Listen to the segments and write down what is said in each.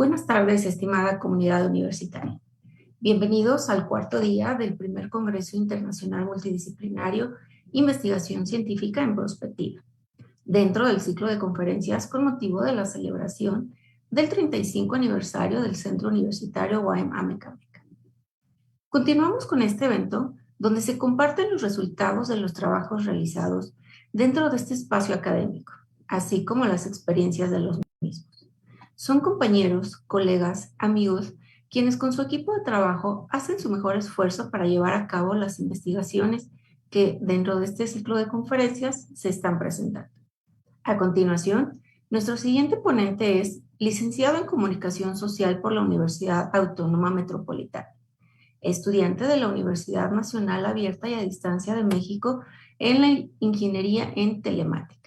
Buenas tardes, estimada comunidad universitaria. Bienvenidos al cuarto día del primer Congreso Internacional Multidisciplinario Investigación Científica en Prospectiva, dentro del ciclo de conferencias con motivo de la celebración del 35 aniversario del Centro Universitario UAM Amecameca. Continuamos con este evento donde se comparten los resultados de los trabajos realizados dentro de este espacio académico, así como las experiencias de los mismos. Son compañeros, colegas, amigos, quienes con su equipo de trabajo hacen su mejor esfuerzo para llevar a cabo las investigaciones que dentro de este ciclo de conferencias se están presentando. A continuación, nuestro siguiente ponente es licenciado en Comunicación Social por la Universidad Autónoma Metropolitana, estudiante de la Universidad Nacional Abierta y a Distancia de México en la Ingeniería en Telemática.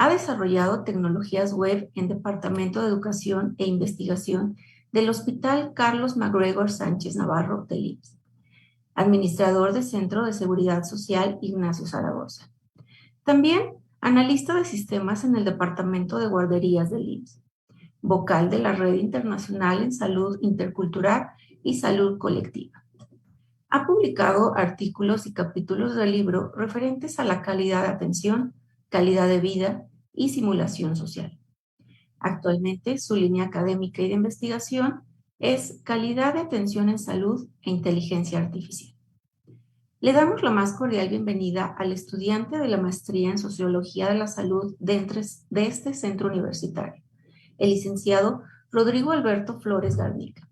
Ha desarrollado tecnologías web en Departamento de Educación e Investigación del Hospital Carlos MacGregor Sánchez Navarro del IMSS. Administrador de Centro de Seguridad Social Ignacio Zaragoza. También analista de sistemas en el Departamento de Guarderías del IMSS. Vocal de la Red Internacional en Salud Intercultural y Salud Colectiva. Ha publicado artículos y capítulos del libro referentes a la calidad de atención, calidad de vida y simulación social. Actualmente, su línea académica y de investigación es calidad de atención en salud e inteligencia artificial. Le damos la más cordial bienvenida al estudiante de la maestría en Sociología de la Salud de este centro universitario, el licenciado Rodrigo Alberto Flores Garnica.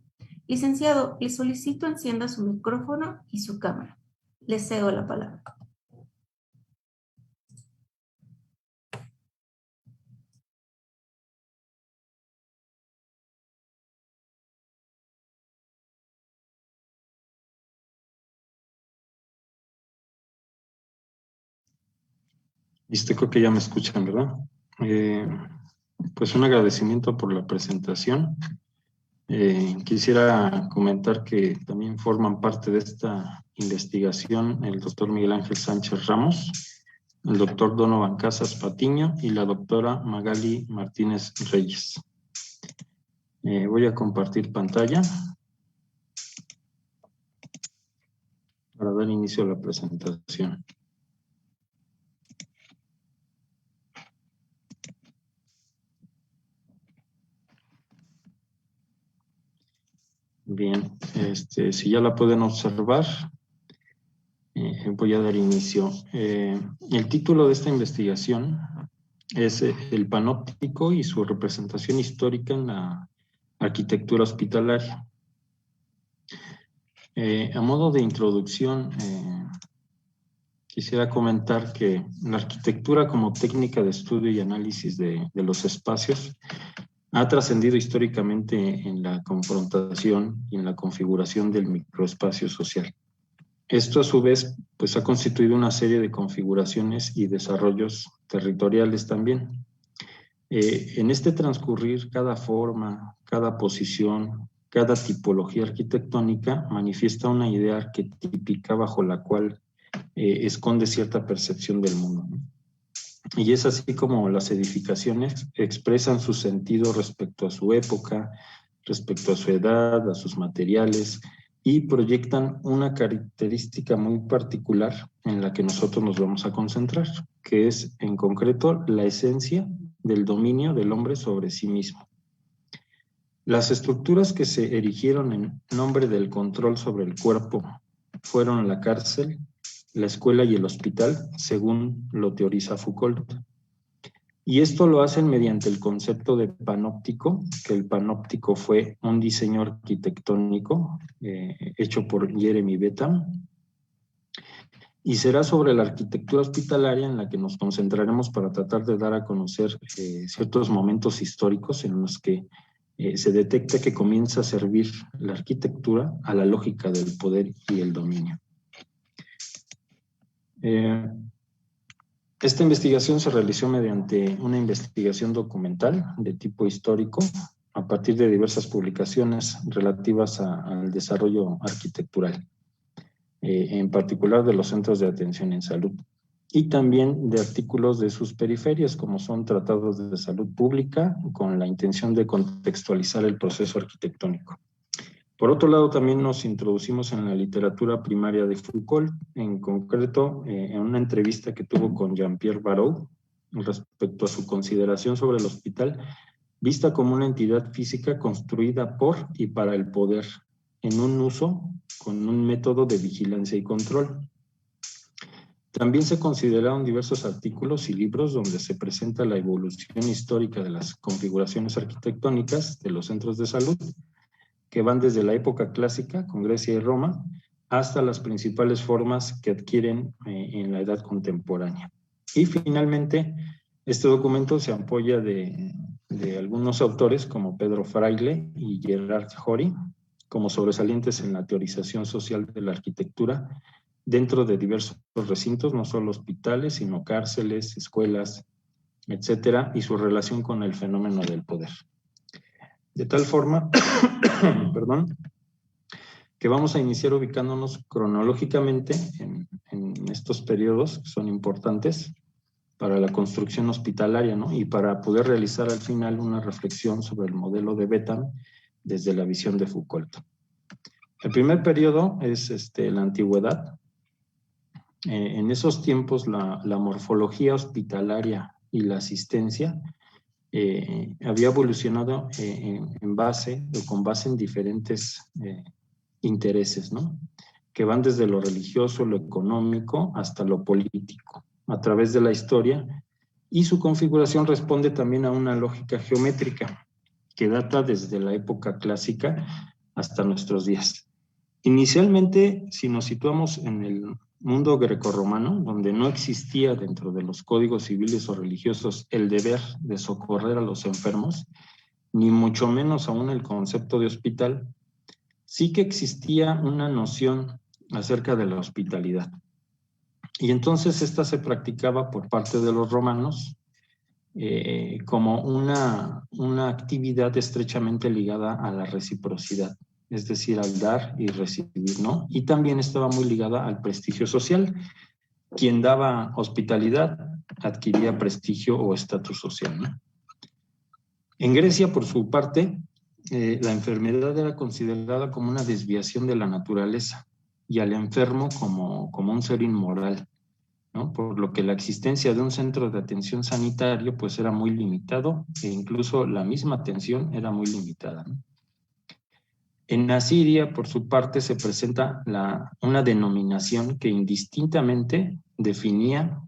Licenciado, le solicito encienda su micrófono y su cámara. Le cedo la palabra. Listo, creo que ya me escuchan, ¿verdad? Pues un agradecimiento por la presentación. Quisiera comentar que también forman parte de esta investigación el doctor Miguel Ángel Sánchez Ramos, el doctor Donovan Casas Patiño y la doctora Magali Martínez Reyes. Voy a compartir pantalla para dar inicio a la presentación. Bien, si ya la pueden observar, voy a dar inicio. El título de esta investigación es el panóptico y su representación histórica en la arquitectura hospitalaria. A modo de introducción, quisiera comentar que la arquitectura como técnica de estudio y análisis de los espacios ha trascendido históricamente en la confrontación y en la configuración del microespacio social. Esto a su vez pues ha constituido una serie de configuraciones y desarrollos territoriales también. En este transcurrir, cada forma, cada posición, cada tipología arquitectónica manifiesta una idea arquetípica bajo la cual esconde cierta percepción del mundo, ¿no? Y es así como las edificaciones expresan su sentido respecto a su época, respecto a su edad, a sus materiales, y proyectan una característica muy particular en la que nosotros nos vamos a concentrar, que es en concreto la esencia del dominio del hombre sobre sí mismo. Las estructuras que se erigieron en nombre del control sobre el cuerpo fueron la cárcel, la escuela y el hospital, según lo teoriza Foucault. Y esto lo hacen mediante el concepto de panóptico, que el panóptico fue un diseño arquitectónico hecho por Jeremy Bentham. Y será sobre la arquitectura hospitalaria en la que nos concentraremos para tratar de dar a conocer ciertos momentos históricos en los que se detecta que comienza a servir la arquitectura a la lógica del poder y el dominio. Esta investigación se realizó mediante una investigación documental de tipo histórico a partir de diversas publicaciones relativas al desarrollo arquitectural, en particular de los centros de atención en salud. y también de artículos de sus periferias, como son tratados de salud pública, con la intención de contextualizar el proceso arquitectónico. Por otro lado, también nos introducimos en la literatura primaria de Foucault, en concreto en una entrevista que tuvo con Jean-Pierre Barrou respecto a su consideración sobre el hospital, vista como una entidad física construida por y para el poder, en un uso con un método de vigilancia y control. También se consideraron diversos artículos y libros donde se presenta la evolución histórica de las configuraciones arquitectónicas de los centros de salud, que van desde la época clásica, con Grecia y Roma, hasta las principales formas que adquieren en la edad contemporánea. Y finalmente, este documento se apoya de algunos autores como Pedro Fraile y Gerard Jory, como sobresalientes en la teorización social de la arquitectura dentro de diversos recintos, no solo hospitales, sino cárceles, escuelas, etcétera, y su relación con el fenómeno del poder. De tal forma, perdón, que vamos a iniciar ubicándonos cronológicamente en estos periodos que son importantes para la construcción hospitalaria, ¿no? Y para poder realizar al final una reflexión sobre el modelo de Betham desde la visión de Foucault. El primer periodo es la antigüedad. En esos tiempos la morfología hospitalaria y la asistencia había evolucionado con base en diferentes intereses, ¿no? Que van desde lo religioso, lo económico, hasta lo político, a través de la historia, y su configuración responde también a una lógica geométrica que data desde la época clásica hasta nuestros días. Inicialmente, si nos situamos en el mundo grecorromano, donde no existía dentro de los códigos civiles o religiosos el deber de socorrer a los enfermos, ni mucho menos aún el concepto de hospital, sí que existía una noción acerca de la hospitalidad. Y entonces esta se practicaba por parte de los romanos como una actividad estrechamente ligada a la reciprocidad, es decir, al dar y recibir, ¿no? Y también estaba muy ligada al prestigio social. Quien daba hospitalidad adquiría prestigio o estatus social, ¿no? En Grecia, por su parte, la enfermedad era considerada como una desviación de la naturaleza y al enfermo como un ser inmoral, ¿no? Por lo que la existencia de un centro de atención sanitario pues era muy limitado e incluso la misma atención era muy limitada, ¿no? En Asiria, por su parte, se presenta una denominación que indistintamente definía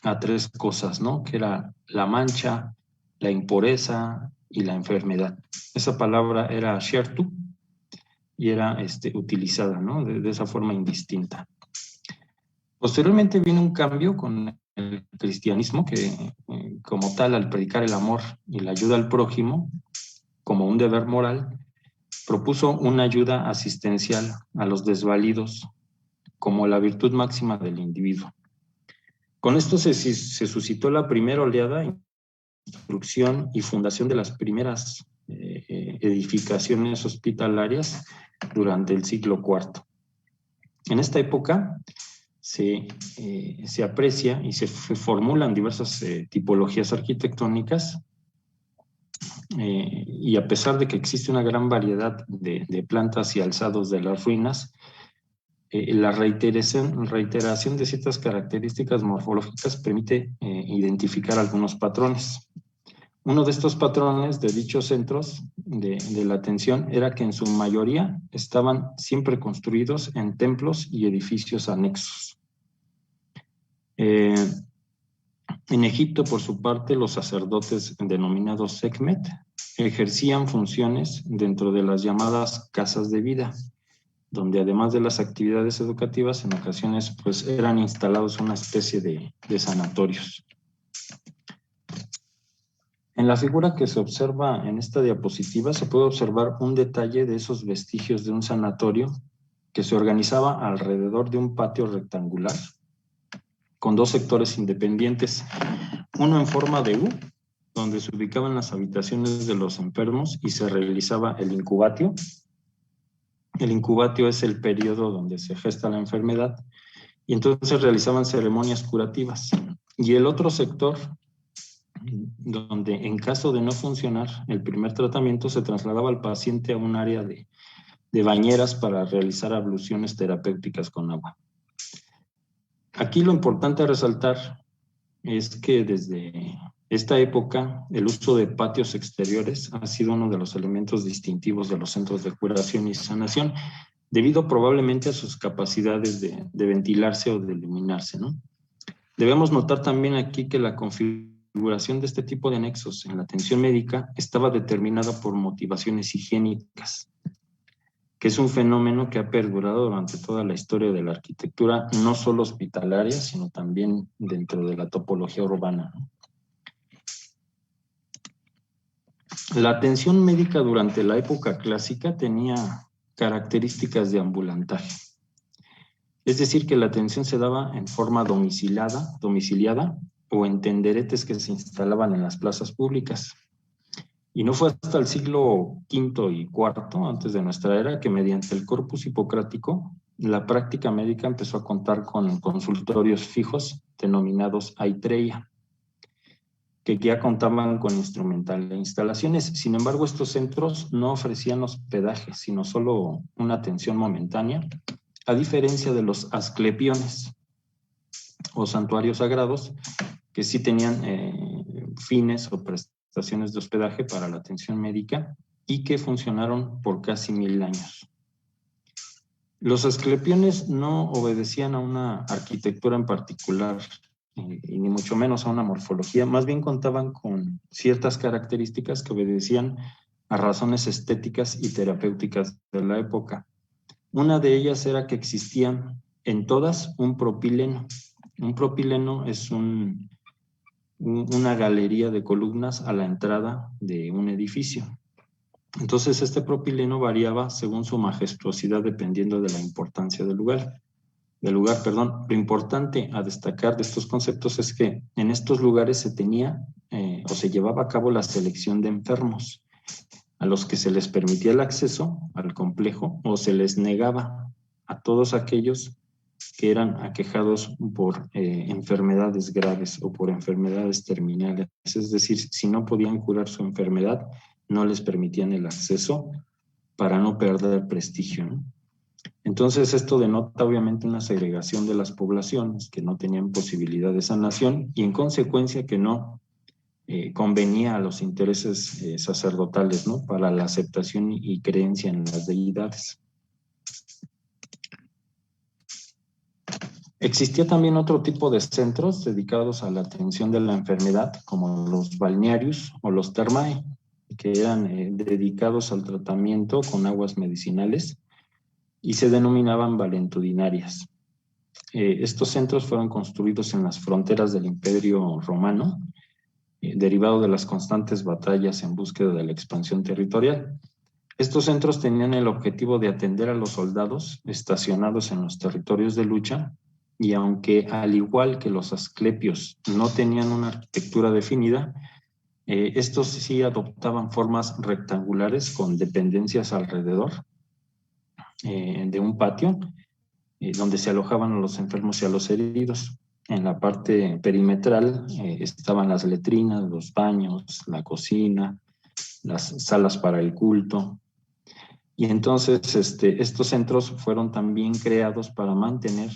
a tres cosas, ¿no? Que era la mancha, la impureza y la enfermedad. Esa palabra era shertu y era utilizada, ¿no? De esa forma indistinta. Posteriormente vino un cambio con el cristianismo que, como tal, al predicar el amor y la ayuda al prójimo como un deber moral, propuso una ayuda asistencial a los desvalidos como la virtud máxima del individuo. Con esto se suscitó la primera oleada, construcción y fundación de las primeras edificaciones hospitalarias durante el siglo IV. En esta época se aprecia y se formulan diversas tipologías arquitectónicas y a pesar de que existe una gran variedad de plantas y alzados de las ruinas, la reiteración de ciertas características morfológicas permite identificar algunos patrones. Uno de estos patrones de dichos centros de la atención era que en su mayoría estaban siempre construidos en templos y edificios anexos. En Egipto, por su parte, los sacerdotes denominados Sekhmet ejercían funciones dentro de las llamadas casas de vida, donde además de las actividades educativas, en ocasiones pues eran instalados una especie de sanatorios. En la figura que se observa en esta diapositiva se puede observar un detalle de esos vestigios de un sanatorio que se organizaba alrededor de un patio rectangular con dos sectores independientes, uno en forma de U, donde se ubicaban las habitaciones de los enfermos y se realizaba el incubatio. El incubatio es el periodo donde se gesta la enfermedad y entonces realizaban ceremonias curativas. Y el otro sector, donde en caso de no funcionar el primer tratamiento, se trasladaba al paciente a un área de bañeras para realizar abluciones terapéuticas con agua. Aquí lo importante a resaltar es que desde esta época el uso de patios exteriores ha sido uno de los elementos distintivos de los centros de curación y sanación, debido probablemente a sus capacidades de ventilarse o de iluminarse, ¿no? Debemos notar también aquí que la configuración de este tipo de anexos en la atención médica estaba determinada por motivaciones higiénicas, que es un fenómeno que ha perdurado durante toda la historia de la arquitectura, no solo hospitalaria, sino también dentro de la topología urbana. La atención médica durante la época clásica tenía características de ambulantaje. Es decir, que la atención se daba en forma domiciliada o en tenderetes que se instalaban en las plazas públicas. Y no fue hasta el siglo V y IV, antes de nuestra era, que mediante el corpus hipocrático, la práctica médica empezó a contar con consultorios fijos denominados aitreia, que ya contaban con instrumental e instalaciones. Sin embargo, estos centros no ofrecían hospedaje, sino solo una atención momentánea, a diferencia de los asclepiones o santuarios sagrados, que sí tenían fines o prestaciones de hospedaje para la atención médica y que funcionaron por casi 1000 años. Los asclepiones no obedecían a una arquitectura en particular, y ni mucho menos a una morfología, más bien contaban con ciertas características que obedecían a razones estéticas y terapéuticas de la época. Una de ellas era que existía en todas un propileno. Un propileno es una galería de columnas a la entrada de un edificio. Entonces, este propileno variaba según su majestuosidad dependiendo de la importancia del lugar. Lo importante a destacar de estos conceptos es que en estos lugares se tenía o se llevaba a cabo la selección de enfermos, a los que se les permitía el acceso al complejo o se les negaba a todos aquellos que eran aquejados por enfermedades graves o por enfermedades terminales. Es decir, si no podían curar su enfermedad, no les permitían el acceso para no perder prestigio, ¿no? Entonces, esto denota obviamente una segregación de las poblaciones que no tenían posibilidad de sanación y en consecuencia que no convenía a los intereses sacerdotales, ¿no?, para la aceptación y creencia en las deidades. Existía también otro tipo de centros dedicados a la atención de la enfermedad, como los balnearios o los thermae, que eran dedicados al tratamiento con aguas medicinales y se denominaban valentudinarias. Estos centros fueron construidos en las fronteras del Imperio Romano, derivado de las constantes batallas en búsqueda de la expansión territorial. Estos centros tenían el objetivo de atender a los soldados estacionados en los territorios de lucha, y aunque al igual que los asclepios no tenían una arquitectura definida, estos sí adoptaban formas rectangulares con dependencias alrededor de un patio, donde se alojaban a los enfermos y a los heridos. En la parte perimetral estaban las letrinas, los baños, la cocina, las salas para el culto. Y entonces estos centros fueron también creados para mantener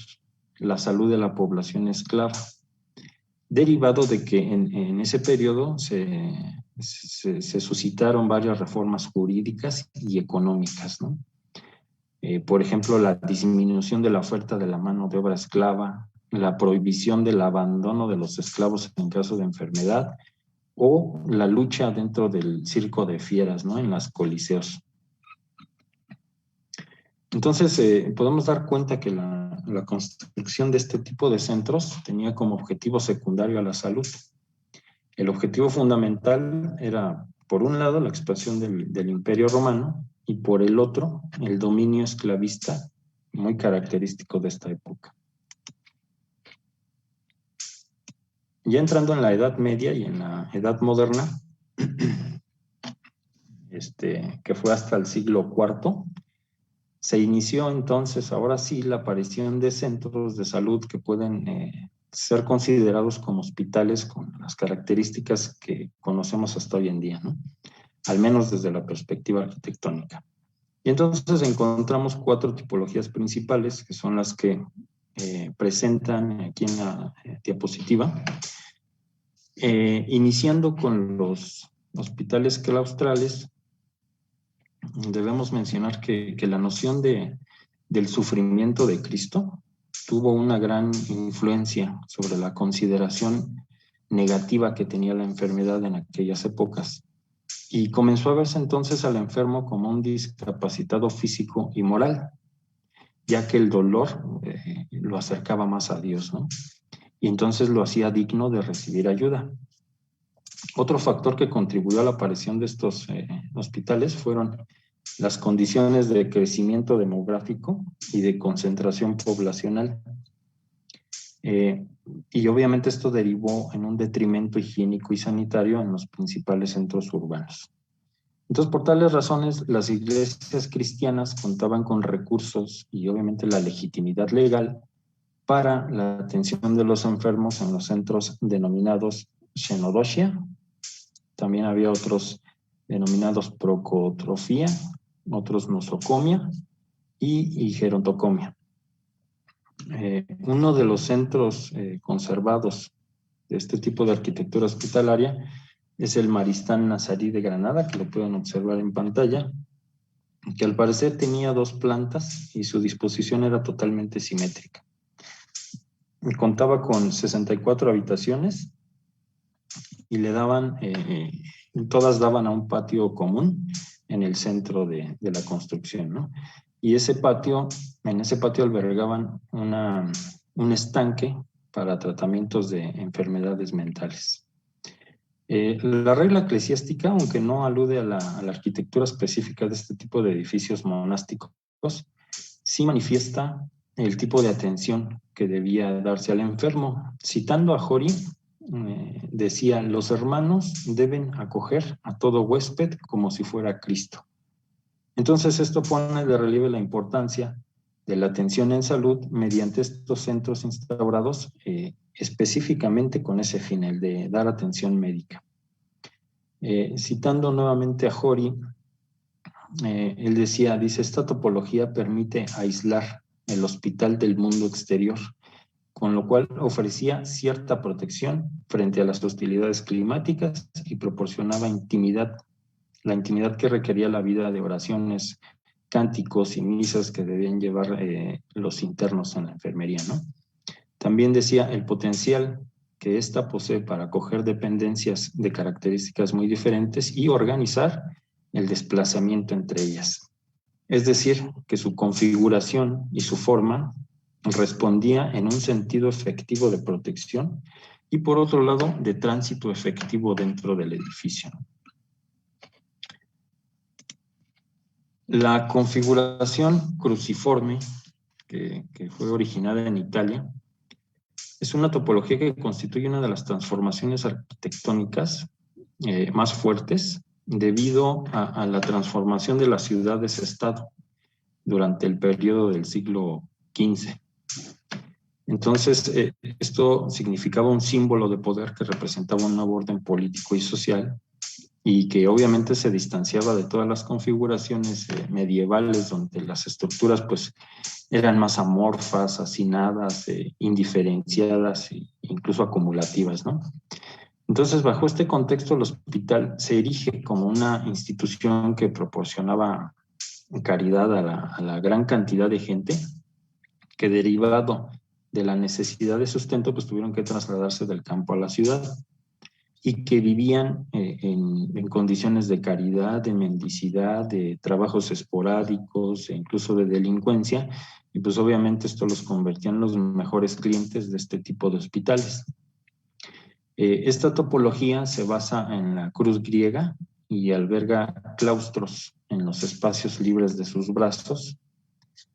la salud de la población esclava, derivado de que en ese periodo se suscitaron varias reformas jurídicas y económicas, ¿no? Por ejemplo, la disminución de la oferta de la mano de obra esclava, la prohibición del abandono de los esclavos en caso de enfermedad o la lucha dentro del circo de fieras, ¿no?, en las coliseos. Entonces, podemos dar cuenta que la construcción de este tipo de centros tenía como objetivo secundario a la salud. El objetivo fundamental era, por un lado, la expansión del Imperio Romano y por el otro, el dominio esclavista, muy característico de esta época. Ya entrando en la Edad Media y en la Edad Moderna, que fue hasta el siglo IV, Se inició entonces, ahora sí, la aparición de centros de salud que pueden ser considerados como hospitales con las características que conocemos hasta hoy en día, ¿no? Al menos desde la perspectiva arquitectónica. Y entonces encontramos 4 tipologías principales, que son las que presentan aquí en la diapositiva, iniciando con los hospitales claustrales. Debemos mencionar que la noción del sufrimiento de Cristo tuvo una gran influencia sobre la consideración negativa que tenía la enfermedad en aquellas épocas. Y comenzó a verse entonces al enfermo como un discapacitado físico y moral, ya que el dolor lo acercaba más a Dios, ¿no? Y entonces lo hacía digno de recibir ayuda. Otro factor que contribuyó a la aparición de estos hospitales fueron las condiciones de crecimiento demográfico y de concentración poblacional. Y obviamente esto derivó en un detrimento higiénico y sanitario en los principales centros urbanos. Entonces, por tales razones, las iglesias cristianas contaban con recursos y obviamente la legitimidad legal para la atención de los enfermos en los centros denominados xenodoxia. También había otros denominados procotrofía, otros nosocomia y gerontocomia. Uno de los centros conservados de este tipo de arquitectura hospitalaria es el Maristán Nazarí de Granada, que lo pueden observar en pantalla, que al parecer tenía 2 plantas y su disposición era totalmente simétrica. Contaba con 64 habitaciones y le daban, todas daban a un patio común en el centro de la construcción, ¿no? Y en ese patio albergaban un estanque para tratamientos de enfermedades mentales. La regla eclesiástica, aunque no alude a la arquitectura específica de este tipo de edificios monásticos, sí manifiesta el tipo de atención que debía darse al enfermo. Citando a Jori, decía: los hermanos deben acoger a todo huésped como si fuera Cristo. Entonces esto pone de relieve la importancia de la atención en salud mediante estos centros instaurados específicamente con ese fin, el de dar atención médica. Citando nuevamente a Jori, él dice, esta topología permite aislar el hospital del mundo exterior, con lo cual ofrecía cierta protección frente a las hostilidades climáticas y proporcionaba intimidad, la intimidad que requería la vida de oraciones, cánticos y misas que debían llevar los internos en la enfermería, ¿no? También decía el potencial que ésta posee para acoger dependencias de características muy diferentes y organizar el desplazamiento entre ellas. Es decir, que su configuración y su forma respondía en un sentido efectivo de protección y por otro lado de tránsito efectivo dentro del edificio. La configuración cruciforme, que fue originada en Italia, es una topología que constituye una de las transformaciones arquitectónicas más fuertes debido a la transformación de las ciudades-estado durante el periodo del siglo XV. Entonces, esto significaba un símbolo de poder que representaba un nuevo orden político y social y que obviamente se distanciaba de todas las configuraciones medievales donde las estructuras pues eran más amorfas, hacinadas, indiferenciadas e incluso acumulativas, ¿no? Entonces, bajo este contexto, el hospital se erige como una institución que proporcionaba caridad a la gran cantidad de gente que, derivado de la necesidad de sustento, pues tuvieron que trasladarse del campo a la ciudad y que vivían en condiciones de caridad, de mendicidad, de trabajos esporádicos e incluso de delincuencia, y pues obviamente esto los convertía en los mejores clientes de este tipo de hospitales. Esta topología se basa en la cruz griega y alberga claustros en los espacios libres de sus brazos,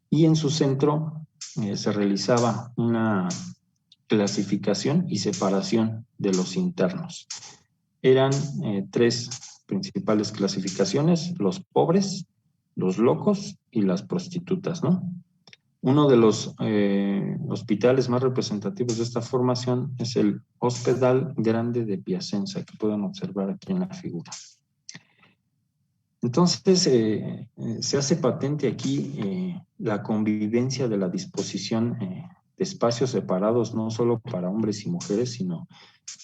y en su centro se realizaba una clasificación y separación de los internos. Eran 3 principales clasificaciones: los pobres, los locos y las prostitutas, ¿no? Uno de los hospitales más representativos de esta formación es el Hospital Grande de Piacenza, que pueden observar aquí en la figura. Entonces, se hace patente aquí la convivencia de la disposición de espacios separados, no solo para hombres y mujeres, sino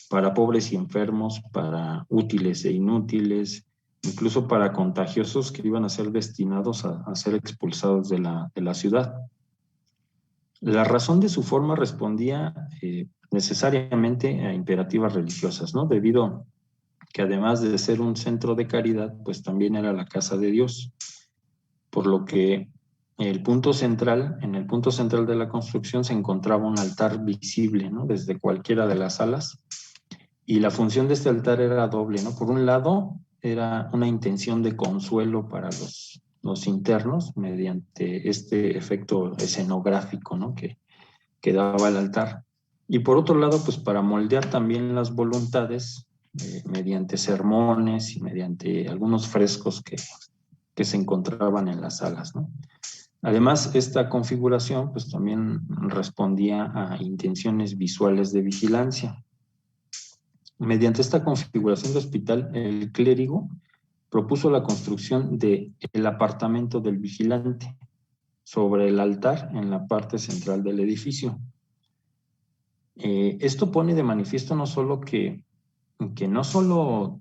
para pobres y enfermos, para útiles e inútiles, incluso para contagiosos que iban a ser destinados a ser expulsados de la ciudad. La razón de su forma respondía necesariamente a imperativas religiosas, ¿no? Debido que además de ser un centro de caridad, pues también era la casa de Dios, por lo que en el punto central de la construcción se encontraba un altar visible, ¿no? Desde cualquiera de las salas, y la función de este altar era doble, ¿no? Por un lado, era una intención de consuelo para los internos mediante este efecto escenográfico, ¿no? que daba el altar. Y por otro lado, pues para moldear también las voluntades mediante sermones y mediante algunos frescos que se encontraban en las salas, ¿no? Además, esta configuración pues también respondía a intenciones visuales de vigilancia. Mediante esta configuración de hospital, el clérigo propuso la construcción del apartamento del vigilante sobre el altar en la parte central del edificio. Esto pone de manifiesto no solo que no solo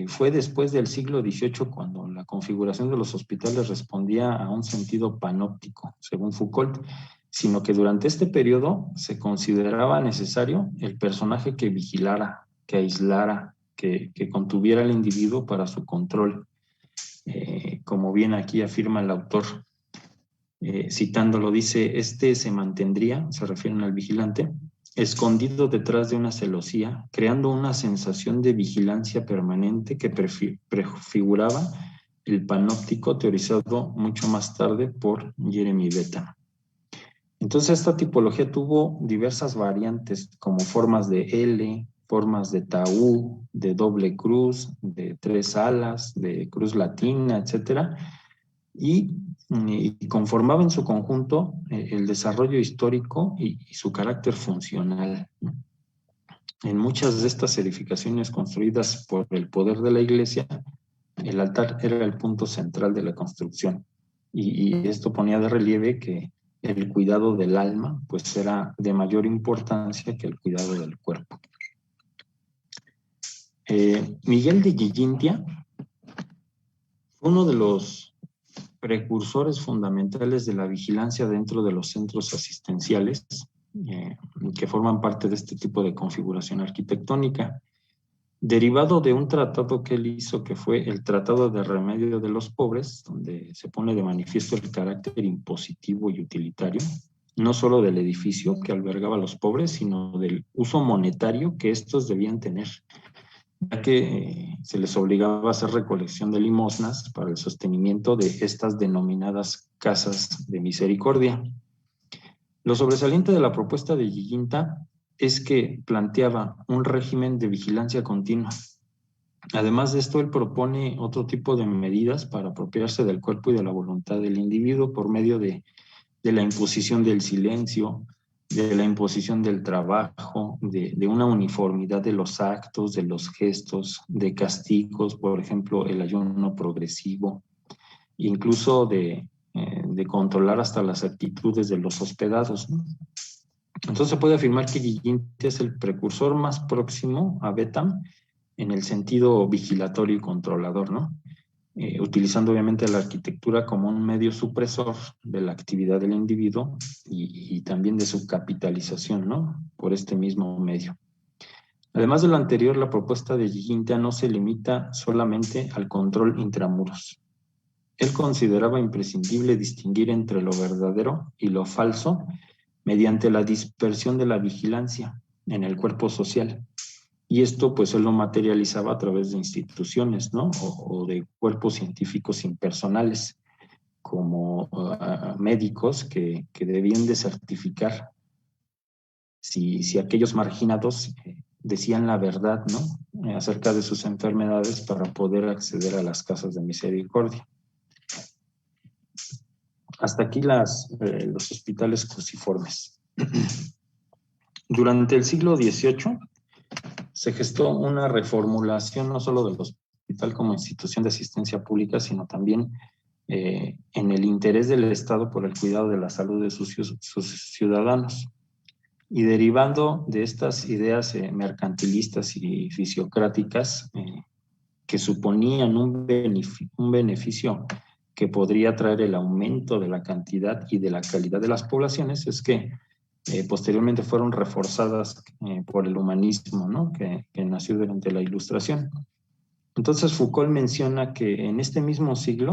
fue después del siglo XVIII cuando la configuración de los hospitales respondía a un sentido panóptico, según Foucault, sino que durante este periodo se consideraba necesario el personaje que vigilara, que aislara, que contuviera al individuo para su control, como bien aquí afirma el autor. Citándolo, dice, se mantendría, se refieren al vigilante, escondido detrás de una celosía, creando una sensación de vigilancia permanente que prefiguraba el panóptico teorizado mucho más tarde por Jeremy Bentham. Entonces esta tipología tuvo diversas variantes como formas de L, formas de taú, de doble cruz, de 3 alas, de cruz latina, etcétera, y conformaba en su conjunto el desarrollo histórico y su carácter funcional. En muchas de estas edificaciones construidas por el poder de la Iglesia, el altar era el punto central de la construcción, y esto ponía de relieve que el cuidado del alma pues era de mayor importancia que el cuidado del cuerpo. Miguel de Gigintia fue uno de los precursores fundamentales de la vigilancia dentro de los centros asistenciales que forman parte de este tipo de configuración arquitectónica, derivado de un tratado que él hizo que fue el Tratado de Remedio de los Pobres, donde se pone de manifiesto el carácter impositivo y utilitario, no solo del edificio que albergaba a los pobres, sino del uso monetario que estos debían tener, ya que se les obligaba a hacer recolección de limosnas para el sostenimiento de estas denominadas casas de misericordia. Lo sobresaliente de la propuesta de Giginta es que planteaba un régimen de vigilancia continua. Además de esto, él propone otro tipo de medidas para apropiarse del cuerpo y de la voluntad del individuo por medio de la imposición del silencio, de la imposición del trabajo, de una uniformidad de los actos, de los gestos, de castigos, por ejemplo, el ayuno progresivo, incluso de controlar hasta las actitudes de los hospedados, ¿no? Entonces se puede afirmar que Giginta es el precursor más próximo a Bentham en el sentido vigilatorio y controlador, ¿no? Utilizando obviamente la arquitectura como un medio supresor de la actividad del individuo y también de su capitalización, ¿no? Por este mismo medio. Además de lo anterior, la propuesta de Giginta no se limita solamente al control intramuros. Él consideraba imprescindible distinguir entre lo verdadero y lo falso mediante la dispersión de la vigilancia en el cuerpo social. Y esto pues él lo materializaba a través de instituciones, ¿no? O de cuerpos científicos impersonales, como médicos que debían de certificar si aquellos marginados decían la verdad, ¿no? Acerca de sus enfermedades para poder acceder a las casas de misericordia. Hasta aquí los hospitales cruciformes. Durante el siglo XVIII se gestó una reformulación no solo del hospital como institución de asistencia pública, sino también en el interés del Estado por el cuidado de la salud de sus ciudadanos. Y derivando de estas ideas mercantilistas y fisiocráticas que suponían un beneficio que podría traer el aumento de la cantidad y de la calidad de las poblaciones, es que posteriormente fueron reforzadas por el humanismo, ¿no? que nació durante la Ilustración. Entonces Foucault menciona que en este mismo siglo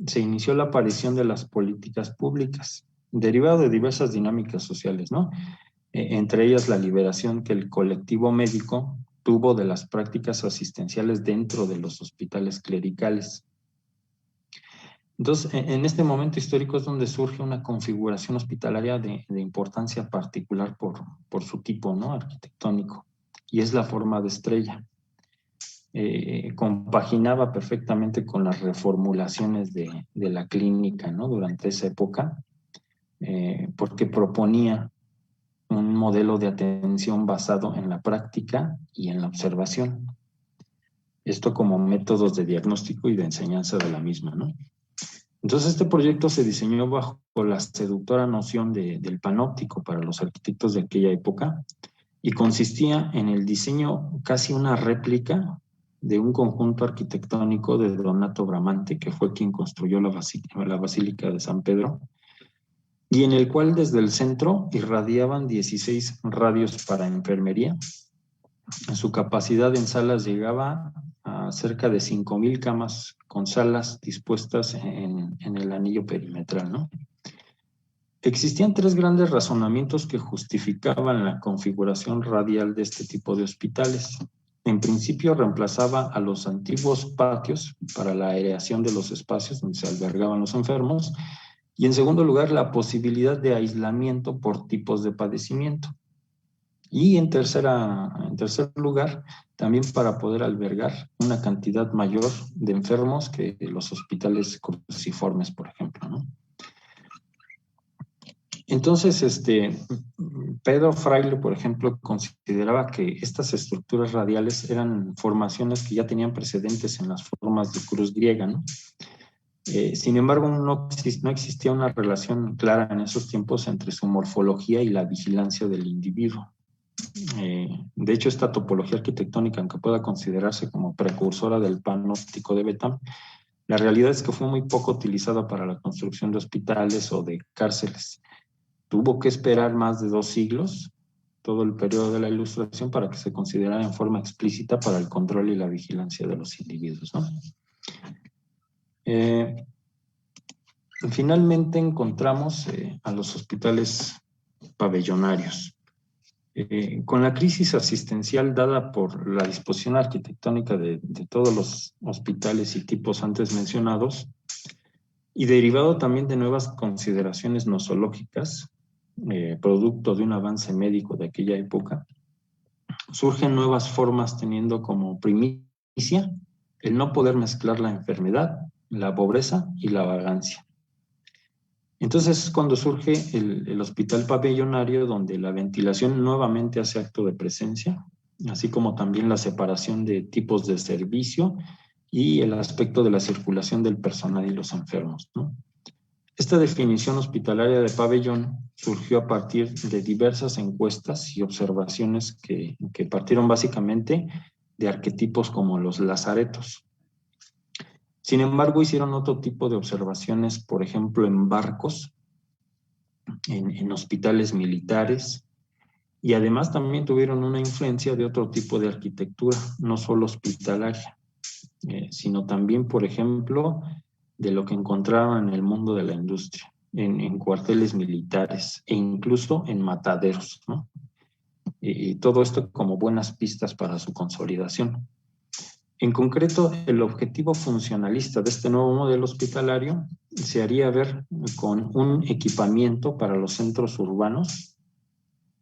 se inició la aparición de las políticas públicas, derivado de diversas dinámicas sociales, ¿no? Entre ellas la liberación que el colectivo médico tuvo de las prácticas asistenciales dentro de los hospitales clericales. Entonces, en este momento histórico es donde surge una configuración hospitalaria de importancia particular por su tipo, ¿no? Arquitectónico, y es la forma de estrella. Compaginaba perfectamente con las reformulaciones de la clínica, ¿no? Durante esa época, porque proponía un modelo de atención basado en la práctica y en la observación. Esto como métodos de diagnóstico y de enseñanza de la misma, ¿no? Entonces este proyecto se diseñó bajo la seductora noción del panóptico para los arquitectos de aquella época y consistía en el diseño casi una réplica de un conjunto arquitectónico de Donato Bramante, que fue quien construyó la Basílica de San Pedro, y en el cual desde el centro irradiaban 16 radios para enfermería. Su capacidad en salas llegaba a cerca de 5,000 camas con salas dispuestas en el anillo perimetral, ¿no? Existían 3 grandes razonamientos que justificaban la configuración radial de este tipo de hospitales. En principio reemplazaba a los antiguos patios para la aireación de los espacios donde se albergaban los enfermos, y en segundo lugar la posibilidad de aislamiento por tipos de padecimiento. Y en tercer lugar, también para poder albergar una cantidad mayor de enfermos que los hospitales cruciformes, por ejemplo, ¿no? Entonces, Pedro Fraile, por ejemplo, consideraba que estas estructuras radiales eran formaciones que ya tenían precedentes en las formas de cruz griega, ¿no? Sin embargo, no existía una relación clara en esos tiempos entre su morfología y la vigilancia del individuo. De hecho, esta topología arquitectónica, aunque pueda considerarse como precursora del panóptico de Betham, la realidad es que fue muy poco utilizada para la construcción de hospitales o de cárceles. Tuvo que esperar más de 2 siglos, todo el periodo de la Ilustración, para que se considerara en forma explícita para el control y la vigilancia de los individuos, ¿no? Finalmente encontramos a los hospitales pabellonarios. Con la crisis asistencial dada por la disposición arquitectónica de todos los hospitales y tipos antes mencionados, y derivado también de nuevas consideraciones nosológicas, producto de un avance médico de aquella época, surgen nuevas formas teniendo como primicia el no poder mezclar la enfermedad, la pobreza y la vagancia. Entonces es cuando surge el hospital pabellonario, donde la ventilación nuevamente hace acto de presencia, así como también la separación de tipos de servicio y el aspecto de la circulación del personal y los enfermos, ¿no? Esta definición hospitalaria de pabellón surgió a partir de diversas encuestas y observaciones que partieron básicamente de arquetipos como los lazaretos. Sin embargo, hicieron otro tipo de observaciones, por ejemplo, en barcos, en hospitales militares, y además también tuvieron una influencia de otro tipo de arquitectura, no solo hospitalaria, sino también, por ejemplo, de lo que encontraban en el mundo de la industria, en cuarteles militares e incluso en mataderos, ¿no? Y todo esto como buenas pistas para su consolidación. En concreto, el objetivo funcionalista de este nuevo modelo hospitalario se haría ver con un equipamiento para los centros urbanos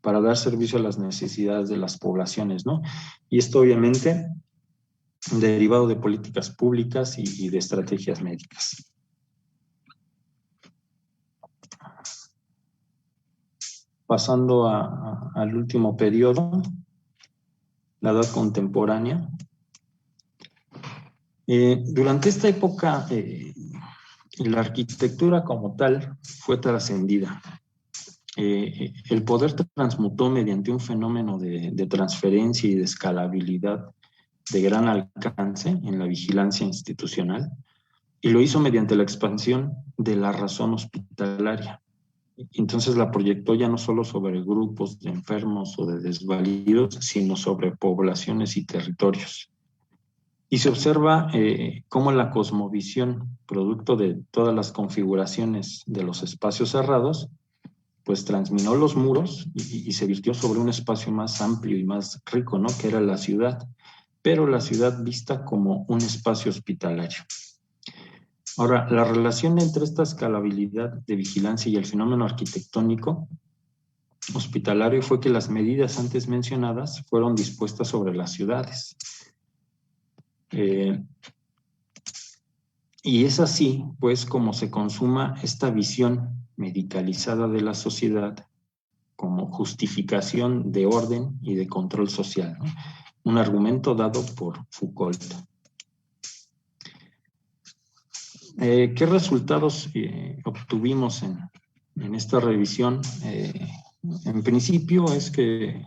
para dar servicio a las necesidades de las poblaciones, ¿no? Y esto obviamente derivado de políticas públicas y de estrategias médicas. pasando al último periodo, la edad contemporánea. Durante esta época, la arquitectura como tal fue trascendida. El poder transmutó mediante un fenómeno de transferencia y de escalabilidad de gran alcance en la vigilancia institucional, y lo hizo mediante la expansión de la razón hospitalaria. Entonces la proyectó ya no solo sobre grupos de enfermos o de desvalidos, sino sobre poblaciones y territorios. Y se observa cómo la cosmovisión, producto de todas las configuraciones de los espacios cerrados, pues transminó los muros y se virtió sobre un espacio más amplio y más rico, ¿no? Que era la ciudad, pero la ciudad vista como un espacio hospitalario. Ahora, la relación entre esta escalabilidad de vigilancia y el fenómeno arquitectónico hospitalario fue que las medidas antes mencionadas fueron dispuestas sobre las ciudades. Y es así, pues, como se consuma esta visión medicalizada de la sociedad como justificación de orden y de control social, ¿no? Un argumento dado por Foucault. ¿Qué resultados obtuvimos en esta revisión? En principio es que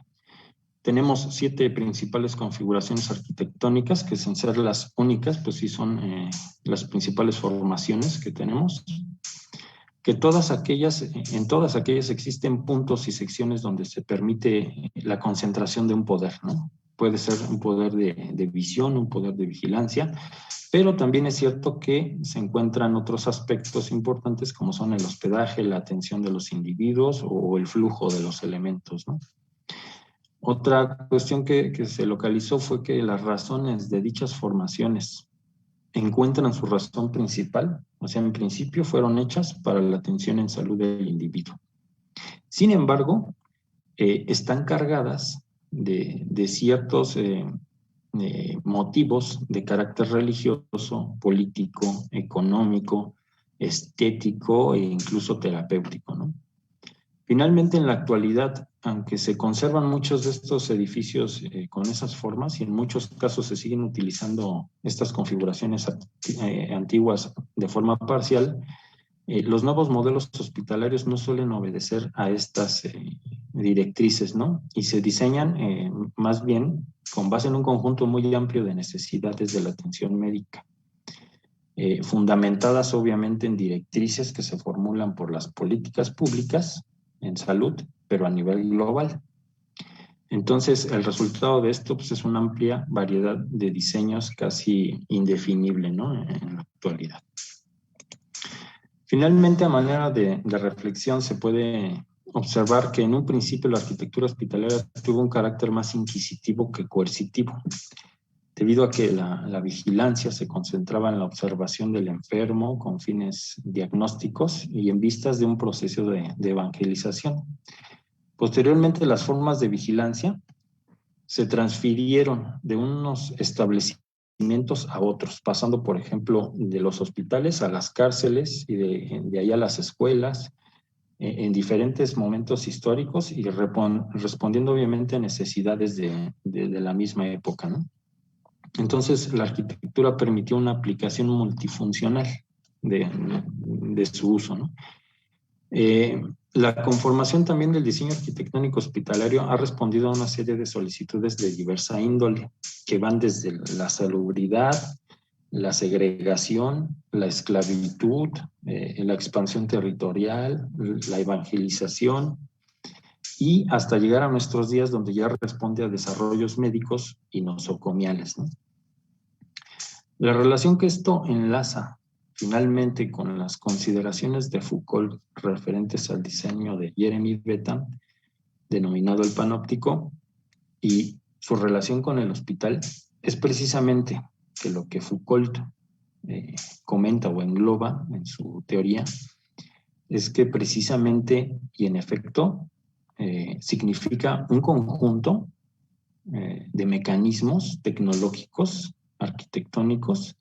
tenemos 7 principales configuraciones arquitectónicas, que sin ser las únicas, pues sí son las principales formaciones que tenemos, que en todas aquellas existen puntos y secciones donde se permite la concentración de un poder, ¿no? Puede ser un poder de visión, un poder de vigilancia, pero también es cierto que se encuentran otros aspectos importantes como son el hospedaje, la atención de los individuos o el flujo de los elementos, ¿no? Otra cuestión que se localizó fue que las razones de dichas formaciones encuentran su razón principal, o sea, en principio fueron hechas para la atención en salud del individuo. Sin embargo, están cargadas de ciertos motivos de carácter religioso, político, económico, estético e incluso terapéutico, ¿no? Finalmente, en la actualidad, aunque se conservan muchos de estos edificios con esas formas y en muchos casos se siguen utilizando estas configuraciones antiguas de forma parcial, los nuevos modelos hospitalarios no suelen obedecer a estas directrices, ¿no? Y se diseñan más bien con base en un conjunto muy amplio de necesidades de la atención médica, fundamentadas obviamente en directrices que se formulan por las políticas públicas en salud, pero a nivel global. Entonces, el resultado de esto pues, es una amplia variedad de diseños casi indefinible, ¿no? En la actualidad. Finalmente, a manera de reflexión, se puede observar que en un principio la arquitectura hospitalaria tuvo un carácter más inquisitivo que coercitivo, debido a que la vigilancia se concentraba en la observación del enfermo con fines diagnósticos y en vistas de un proceso de evangelización. Posteriormente, las formas de vigilancia se transfirieron de unos establecimientos a otros, pasando, por ejemplo, de los hospitales a las cárceles y de ahí a las escuelas, en diferentes momentos históricos y respondiendo obviamente a necesidades de la misma época, ¿no? Entonces, la arquitectura permitió una aplicación multifuncional de su uso, ¿no? La conformación también del diseño arquitectónico hospitalario ha respondido a una serie de solicitudes de diversa índole, que van desde la salubridad, la segregación, la esclavitud, la expansión territorial, la evangelización, y hasta llegar a nuestros días donde ya responde a desarrollos médicos y nosocomiales, ¿no? La relación que esto enlaza finalmente con las consideraciones de Foucault referentes al diseño de Jeremy Bentham, denominado el panóptico, y su relación con el hospital es precisamente que lo que Foucault comenta o engloba en su teoría es que precisamente y en efecto significa un conjunto de mecanismos tecnológicos, arquitectónicos,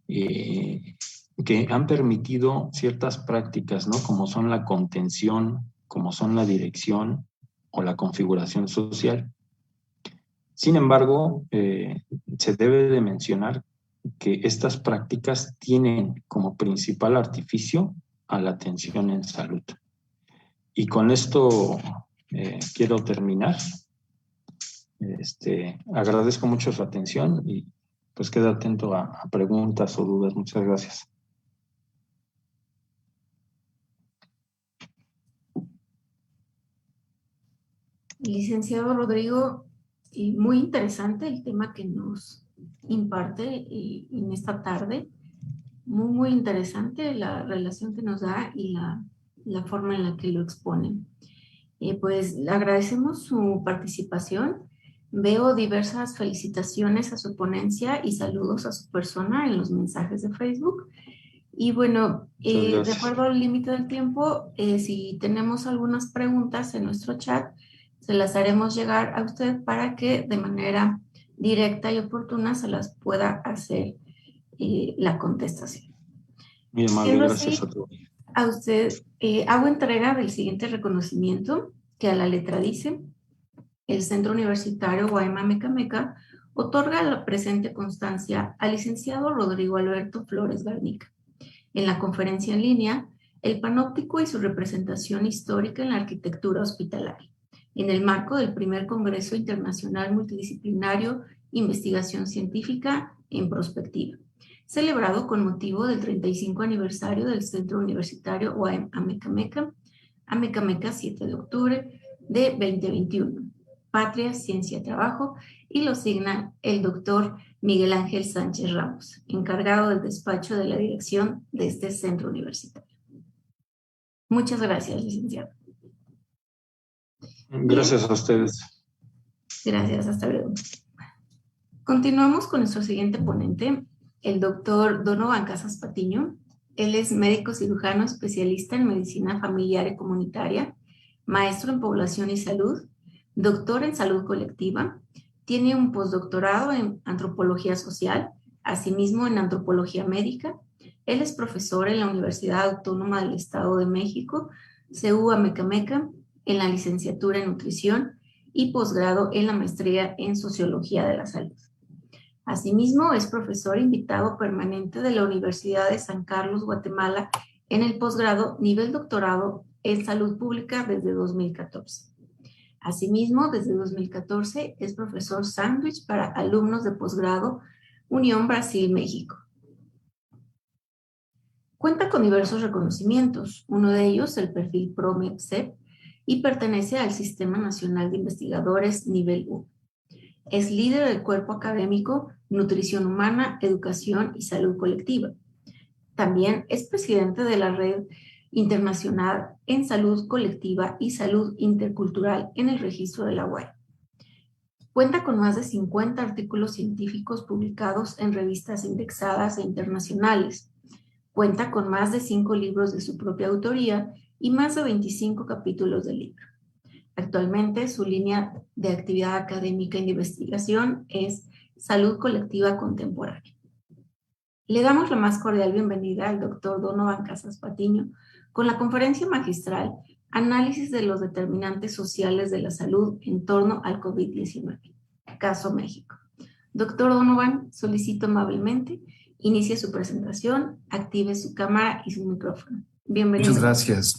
que han permitido ciertas prácticas, ¿no? Como son la contención, como son la dirección o la configuración social. Sin embargo, se debe de mencionar que estas prácticas tienen como principal artificio a la atención en salud. Y con esto quiero terminar. Agradezco mucho su atención y pues quedo atento a preguntas o dudas. Muchas gracias. Licenciado Rodrigo, muy interesante el tema que nos imparte en esta tarde. Muy interesante la relación que nos da y la forma en la que lo expone. Pues le agradecemos su participación. Veo diversas felicitaciones a su ponencia y saludos a su persona en los mensajes de Facebook. Y bueno, de acuerdo al límite del tiempo, si tenemos algunas preguntas en nuestro chat, se las haremos llegar a usted para que de manera directa y oportuna se las pueda hacer la contestación. Muy amable, gracias a todos. A usted hago entrega del siguiente reconocimiento que a la letra dice: el Centro Universitario UAM Amecameca otorga la presente constancia al licenciado Rodrigo Alberto Flores Garnica en la conferencia en línea El Panóptico y su representación histórica en la arquitectura hospitalaria, en el marco del primer Congreso Internacional Multidisciplinario Investigación Científica en Prospectiva, celebrado con motivo del 35 aniversario del Centro Universitario UAM Amecameca, Amecameca 7 de octubre de 2021. Patria, Ciencia, Trabajo, y lo signa el doctor Miguel Ángel Sánchez Ramos, encargado del despacho de la dirección de este centro universitario. Muchas gracias, licenciado. Gracias a ustedes. Gracias, hasta luego. Continuamos con nuestro siguiente ponente, el doctor Donovan Casas Patiño. Él es médico cirujano especialista en medicina familiar y comunitaria, maestro en población y salud, doctor en salud colectiva, tiene un postdoctorado en antropología social, asimismo en antropología médica. Él es profesor en la Universidad Autónoma del Estado de México, CU Amecameca, en la licenciatura en nutrición y posgrado en la maestría en sociología de la salud. Asimismo, es profesor invitado permanente de la Universidad de San Carlos, Guatemala, en el posgrado nivel doctorado en salud pública desde 2014. Asimismo, desde 2014 es profesor sándwich para alumnos de posgrado Unión Brasil-México. Cuenta con diversos reconocimientos, uno de ellos el perfil PROMEPSEP, y pertenece al Sistema Nacional de Investigadores Nivel 1. Es líder del cuerpo académico Nutrición Humana, Educación y Salud Colectiva. También es presidente de la Red Internacional en Salud Colectiva y Salud Intercultural en el registro de la UAM. Cuenta con más de 50 artículos científicos publicados en revistas indexadas e internacionales. Cuenta con más de 5 libros de su propia autoría y más de 25 capítulos del libro. Actualmente su línea de actividad académica y de investigación es Salud Colectiva Contemporánea. Le damos la más cordial bienvenida al doctor Donovan Casas Patiño con la conferencia magistral Análisis de los determinantes sociales de la salud en torno al COVID-19, caso México. Doctor Donovan, solicito amablemente inicie su presentación, active su cámara y su micrófono. Bienvenido.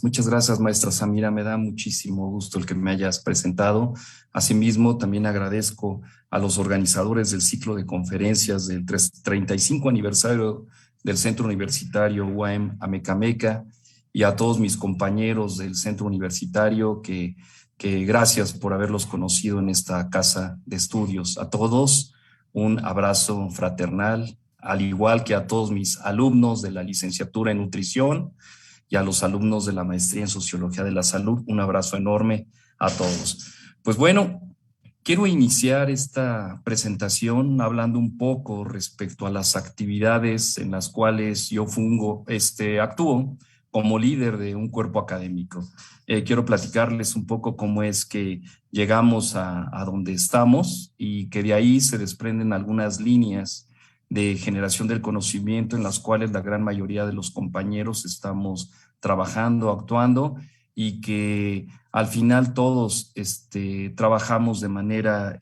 Muchas gracias, maestra Samira. Me da muchísimo gusto el que me hayas presentado. Asimismo, también agradezco a los organizadores del ciclo de conferencias del 35 aniversario del Centro Universitario UAM Amecameca y a todos mis compañeros del Centro Universitario que gracias por haberlos conocido en esta casa de estudios. A todos un abrazo fraternal, al igual que a todos mis alumnos de la licenciatura en nutrición y a los alumnos de la maestría en Sociología de la Salud, un abrazo enorme a todos. Pues bueno, quiero iniciar esta presentación hablando un poco respecto a las actividades en las cuales yo actúo como líder de un cuerpo académico. Quiero platicarles un poco cómo es que llegamos a donde estamos y que de ahí se desprenden algunas líneas de generación del conocimiento en las cuales la gran mayoría de los compañeros estamos trabajando, actuando y que al final todos trabajamos de manera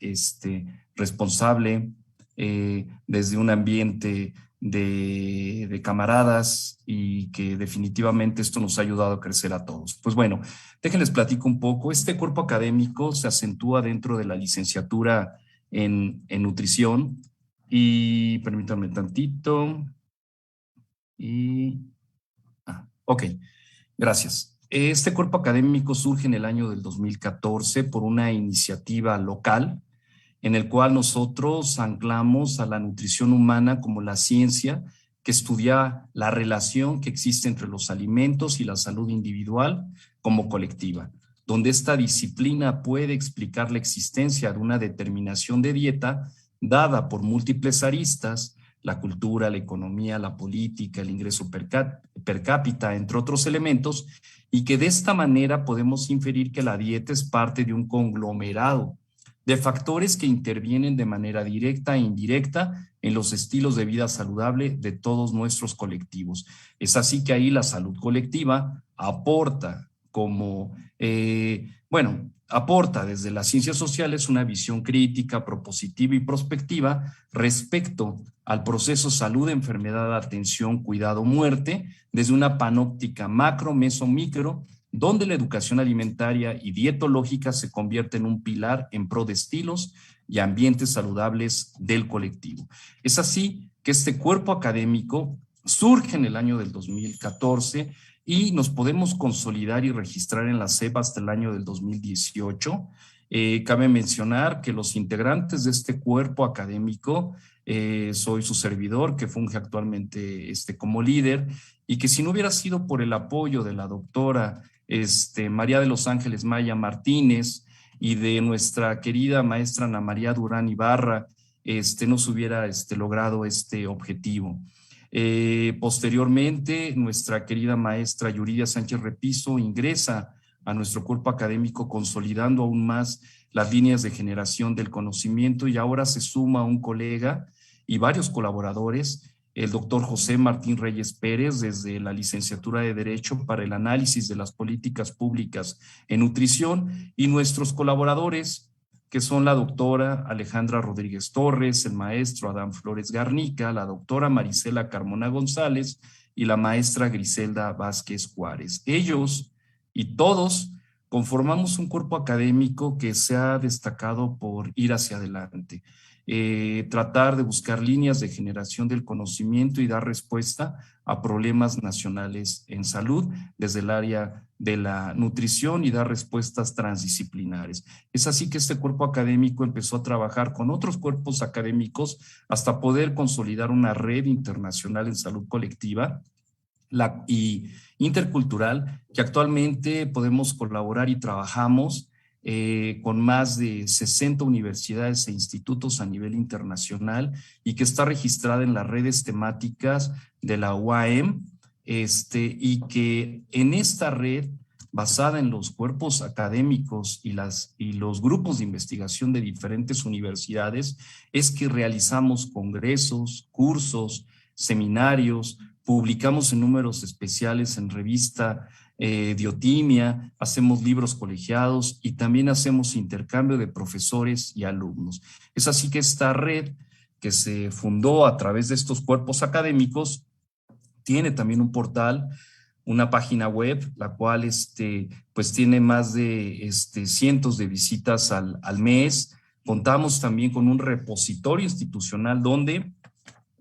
responsable, desde un ambiente de camaradas, y que definitivamente esto nos ha ayudado a crecer a todos. Pues bueno, déjenles platico un poco. Este cuerpo académico se acentúa dentro de la licenciatura en nutrición, y permítanme tantito. Ok, gracias. Este cuerpo académico surge en el año del 2014 por una iniciativa local en el cual nosotros anclamos a la nutrición humana como la ciencia que estudia la relación que existe entre los alimentos y la salud individual como colectiva, donde esta disciplina puede explicar la existencia de una determinación de dieta dada por múltiples aristas: la cultura, la economía, la política, el ingreso per cápita, entre otros elementos, y que de esta manera podemos inferir que la dieta es parte de un conglomerado de factores que intervienen de manera directa e indirecta en los estilos de vida saludable de todos nuestros colectivos. Es así que ahí la salud colectiva aporta aporta desde las ciencias sociales una visión crítica, propositiva y prospectiva respecto al proceso salud, enfermedad, atención, cuidado, muerte, desde una panóptica macro, meso, micro, donde la educación alimentaria y dietológica se convierte en un pilar en pro de estilos y ambientes saludables del colectivo. Es así que este cuerpo académico surge en el año del 2014 y nos podemos consolidar y registrar en la SEP hasta el año del 2018. Cabe mencionar que los integrantes de este cuerpo académico, soy su servidor, que funge actualmente como líder, y que si no hubiera sido por el apoyo de la doctora María de los Ángeles Maya Martínez y de nuestra querida maestra Ana María Durán Ibarra, no se hubiera logrado este objetivo. Posteriormente, nuestra querida maestra Yuridia Sánchez Repiso ingresa a nuestro cuerpo académico, consolidando aún más las líneas de generación del conocimiento, y ahora se suma un colega y varios colaboradores, el doctor José Martín Reyes Pérez, desde la licenciatura de Derecho para el análisis de las políticas públicas en nutrición, y nuestros colaboradores, que son la doctora Alejandra Rodríguez Torres, el maestro Adán Flores Garnica, la doctora Marisela Carmona González y la maestra Griselda Vázquez Juárez. Ellos y todos conformamos un cuerpo académico que se ha destacado por ir hacia adelante, tratar de buscar líneas de generación del conocimiento y dar respuesta a problemas nacionales en salud desde el área de la nutrición, y dar respuestas transdisciplinares. Es así que este cuerpo académico empezó a trabajar con otros cuerpos académicos hasta poder consolidar una red internacional en salud colectiva y intercultural, que actualmente podemos colaborar y trabajamos con más de 60 universidades e institutos a nivel internacional, y que está registrada en las redes temáticas de la UAM, y que en esta red, basada en los cuerpos académicos y los grupos de investigación de diferentes universidades, es que realizamos congresos, cursos, seminarios, publicamos en números especiales en revista Diotimia, hacemos libros colegiados y también hacemos intercambio de profesores y alumnos. Es así que esta red, que se fundó a través de estos cuerpos académicos, tiene también un portal, una página web, la cual pues tiene más de cientos de visitas al mes. Contamos también con un repositorio institucional donde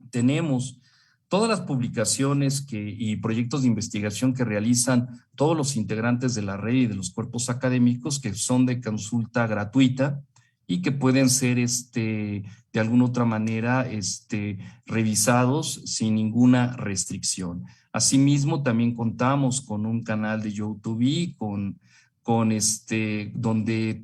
tenemos todas las publicaciones y proyectos de investigación que realizan todos los integrantes de la red y de los cuerpos académicos, que son de consulta gratuita y que pueden ser de alguna otra manera revisados sin ninguna restricción. Asimismo, también contamos con un canal de YouTube donde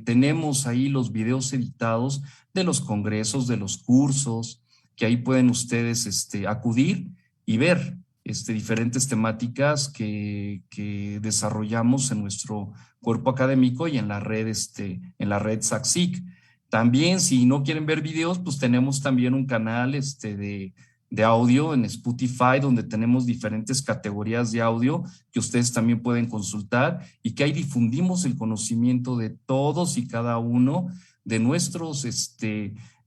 tenemos ahí los videos editados de los congresos, de los cursos, que ahí pueden ustedes acudir y ver diferentes temáticas que desarrollamos en nuestro cuerpo académico y en la red SACSIC. También, si no quieren ver videos, pues tenemos también un canal de de audio en Spotify, donde tenemos diferentes categorías de audio que ustedes también pueden consultar y que ahí difundimos el conocimiento de todos y cada uno de nuestros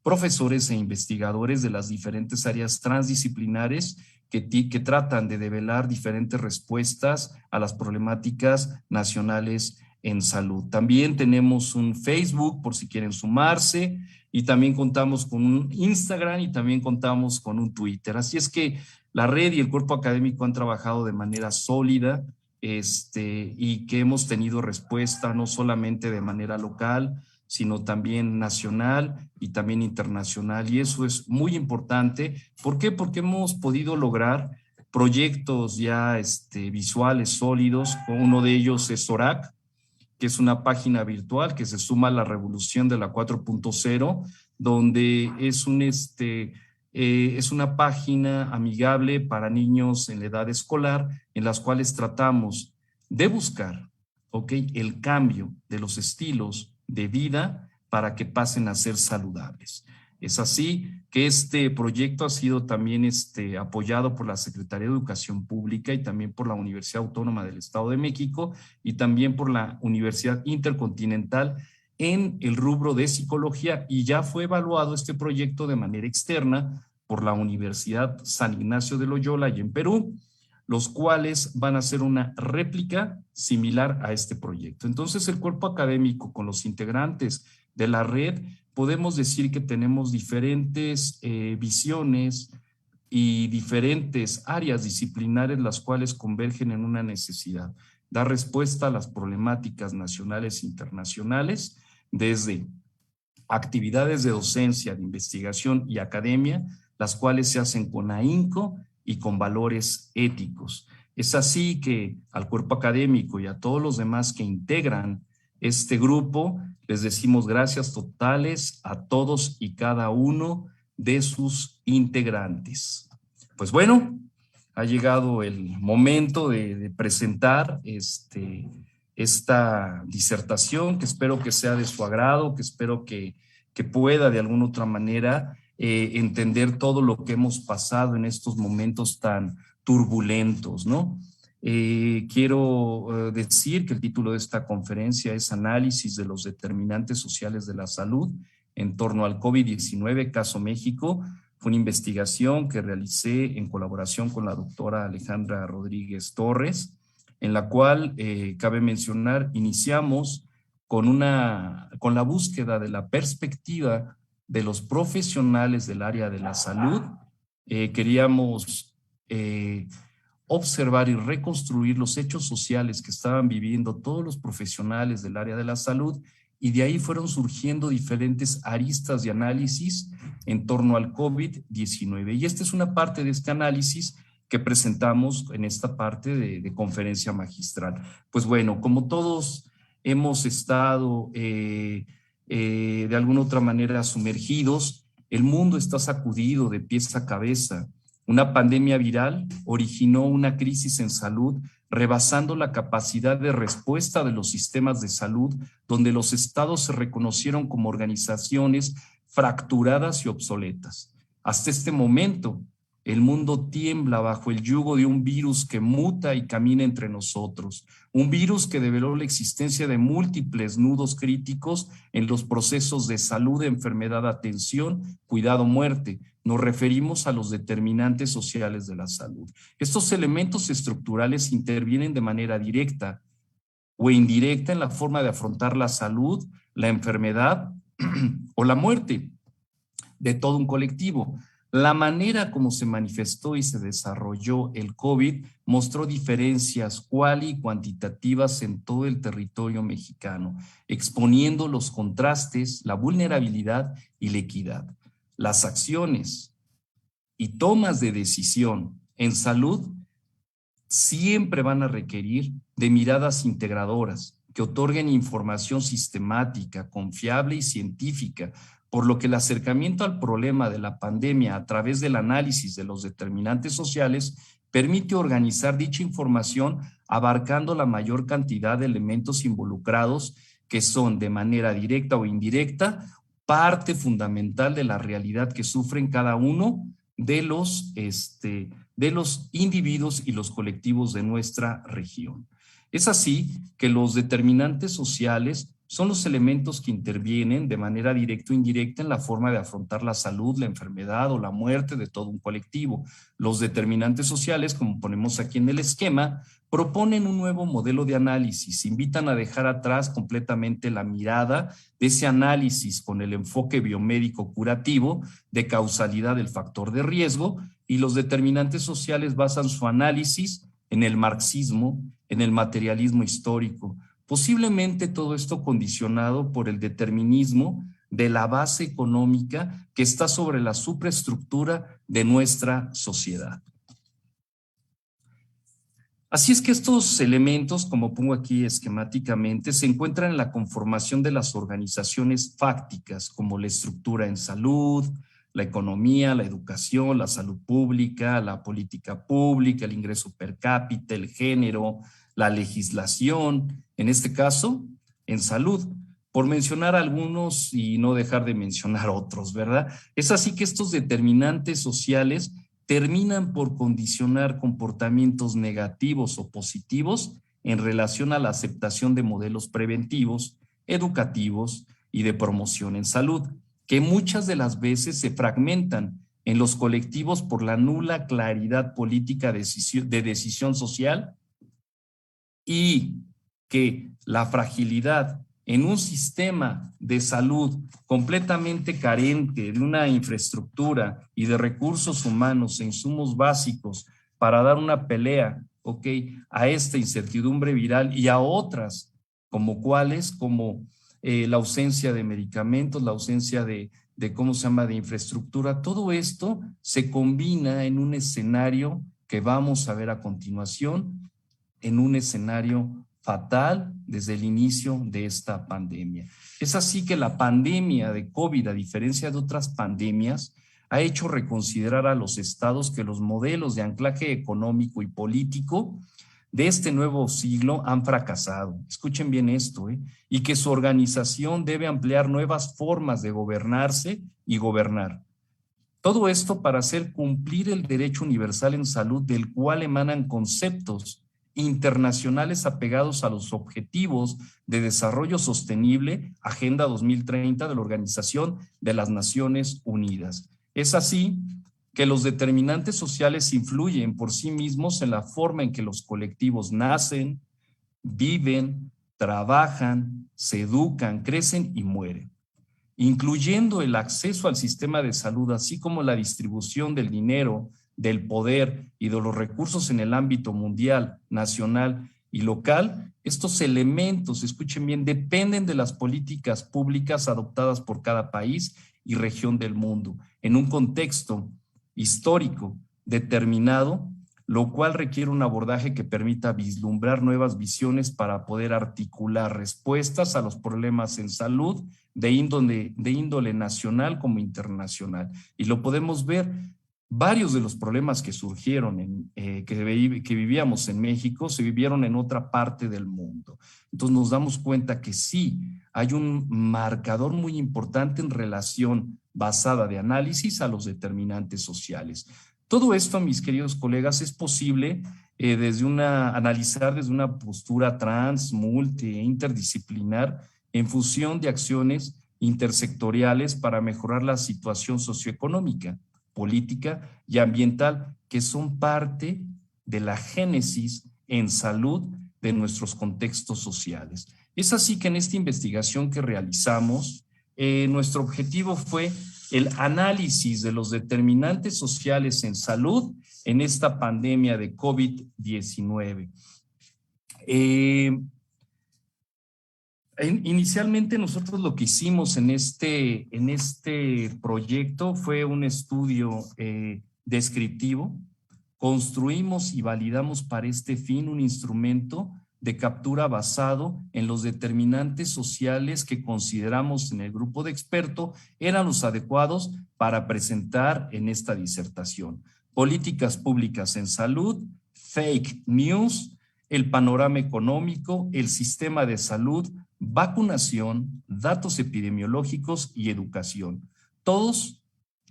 profesores e investigadores de las diferentes áreas transdisciplinares que tratan de develar diferentes respuestas a las problemáticas nacionales en salud. También tenemos un Facebook por si quieren sumarse, y también contamos con un Instagram y también contamos con un Twitter. Así es que la red y el cuerpo académico han trabajado de manera sólida y que hemos tenido respuesta no solamente de manera local, sino también nacional y también internacional. Y eso es muy importante. ¿Por qué? Porque hemos podido lograr proyectos ya visuales sólidos. Uno de ellos es ORAC, que es una página virtual que se suma a la revolución de la 4.0, donde es una página amigable para niños en la edad escolar, en las cuales tratamos de buscar, el cambio de los estilos de vida para que pasen a ser saludables. Es así que este proyecto ha sido también apoyado por la Secretaría de Educación Pública y también por la Universidad Autónoma del Estado de México y también por la Universidad Intercontinental en el rubro de psicología, y ya fue evaluado este proyecto de manera externa por la Universidad San Ignacio de Loyola y en Perú, los cuales van a hacer una réplica similar a este proyecto. Entonces, el cuerpo académico con los integrantes de la red, podemos decir que tenemos diferentes visiones y diferentes áreas disciplinares las cuales convergen en una necesidad: dar respuesta a las problemáticas nacionales e internacionales desde actividades de docencia, de investigación y academia, las cuales se hacen con ahínco y con valores éticos. Es así que al cuerpo académico y a todos los demás que integran este grupo, les decimos gracias totales a todos y cada uno de sus integrantes. Pues bueno, ha llegado el momento de presentar esta disertación, que espero que sea de su agrado, que espero que pueda de alguna otra manera entender todo lo que hemos pasado en estos momentos tan turbulentos, ¿no? Quiero decir que el título de esta conferencia es Análisis de los determinantes sociales de la salud en torno al COVID-19, caso México. Fue una investigación que realicé en colaboración con la doctora Alejandra Rodríguez Torres, en la cual, cabe mencionar, iniciamos con la búsqueda de la perspectiva de los profesionales del área de la salud. Queríamos observar y reconstruir los hechos sociales que estaban viviendo todos los profesionales del área de la salud, y de ahí fueron surgiendo diferentes aristas de análisis en torno al COVID-19. Y esta es una parte de este análisis que presentamos en esta parte de conferencia magistral. Pues bueno, como todos hemos estado de alguna otra manera sumergidos, el mundo está sacudido de pies a cabeza. Una pandemia viral originó una crisis en salud, rebasando la capacidad de respuesta de los sistemas de salud, donde los estados se reconocieron como organizaciones fracturadas y obsoletas. Hasta este momento, el mundo tiembla bajo el yugo de un virus que muta y camina entre nosotros, un virus que develó la existencia de múltiples nudos críticos en los procesos de salud, enfermedad, atención, cuidado, muerte. Nos referimos a los determinantes sociales de la salud. Estos elementos estructurales intervienen de manera directa o indirecta en la forma de afrontar la salud, la enfermedad o la muerte de todo un colectivo. La manera como se manifestó y se desarrolló el COVID mostró diferencias cuali y cuantitativas en todo el territorio mexicano, exponiendo los contrastes, la vulnerabilidad y la equidad. Las acciones y tomas de decisión en salud siempre van a requerir de miradas integradoras que otorguen información sistemática, confiable y científica, por lo que el acercamiento al problema de la pandemia a través del análisis de los determinantes sociales permite organizar dicha información abarcando la mayor cantidad de elementos involucrados que son, de manera directa o indirecta, parte fundamental de la realidad que sufren cada uno de los individuos y los colectivos de nuestra región. Es así que los determinantes sociales son los elementos que intervienen de manera directa o indirecta en la forma de afrontar la salud, la enfermedad o la muerte de todo un colectivo. Los determinantes sociales, como ponemos aquí en el esquema, proponen un nuevo modelo de análisis, invitan a dejar atrás completamente la mirada de ese análisis con el enfoque biomédico curativo de causalidad del factor de riesgo, y los determinantes sociales basan su análisis en el marxismo, en el materialismo histórico. Posiblemente todo esto condicionado por el determinismo de la base económica que está sobre la superestructura de nuestra sociedad. Así es que estos elementos, como pongo aquí esquemáticamente, se encuentran en la conformación de las organizaciones fácticas, como la estructura en salud, la economía, la educación, la salud pública, la política pública, el ingreso per cápita, el género, la legislación, en este caso, en salud, por mencionar algunos y no dejar de mencionar otros, ¿verdad? Es así que estos determinantes sociales terminan por condicionar comportamientos negativos o positivos en relación a la aceptación de modelos preventivos, educativos y de promoción en salud, que muchas de las veces se fragmentan en los colectivos por la nula claridad política de decisión social, y que la fragilidad en un sistema de salud completamente carente de una infraestructura y de recursos humanos e insumos básicos para dar una pelea, a esta incertidumbre viral y a otras, como la ausencia de medicamentos, la ausencia de infraestructura. Todo esto se combina en un escenario que vamos a ver a continuación, en un escenario fatal desde el inicio de esta pandemia. Es así que la pandemia de COVID, a diferencia de otras pandemias, ha hecho reconsiderar a los estados que los modelos de anclaje económico y político de este nuevo siglo han fracasado. Escuchen bien esto, y que su organización debe ampliar nuevas formas de gobernarse y gobernar. Todo esto para hacer cumplir el derecho universal en salud, del cual emanan conceptos internacionales apegados a los objetivos de desarrollo sostenible, Agenda 2030 de la Organización de las Naciones Unidas. Es así que los determinantes sociales influyen por sí mismos en la forma en que los colectivos nacen, viven, trabajan, se educan, crecen y mueren, incluyendo el acceso al sistema de salud, así como la distribución del dinero, del poder y de los recursos en el ámbito mundial, nacional y local. Estos elementos, escuchen bien, dependen de las políticas públicas adoptadas por cada país y región del mundo, en un contexto histórico determinado, lo cual requiere un abordaje que permita vislumbrar nuevas visiones para poder articular respuestas a los problemas en salud de índole nacional como internacional. Y lo podemos ver. Varios de los problemas que surgieron, que vivíamos en México, se vivieron en otra parte del mundo. Entonces nos damos cuenta que sí, hay un marcador muy importante en relación basada de análisis a los determinantes sociales. Todo esto, mis queridos colegas, es posible analizar desde una postura trans, multi e interdisciplinar en función de acciones intersectoriales para mejorar la situación socioeconómica, política y ambiental, que son parte de la génesis en salud de nuestros contextos sociales. Es así que en esta investigación que realizamos, nuestro objetivo fue el análisis de los determinantes sociales en salud en esta pandemia de COVID-19. Inicialmente nosotros lo que hicimos en este proyecto fue un estudio descriptivo. Construimos y validamos para este fin un instrumento de captura basado en los determinantes sociales que consideramos en el grupo de expertos eran los adecuados para presentar en esta disertación. Políticas públicas en salud, fake news, el panorama económico, el sistema de salud, vacunación, datos epidemiológicos y educación. Todos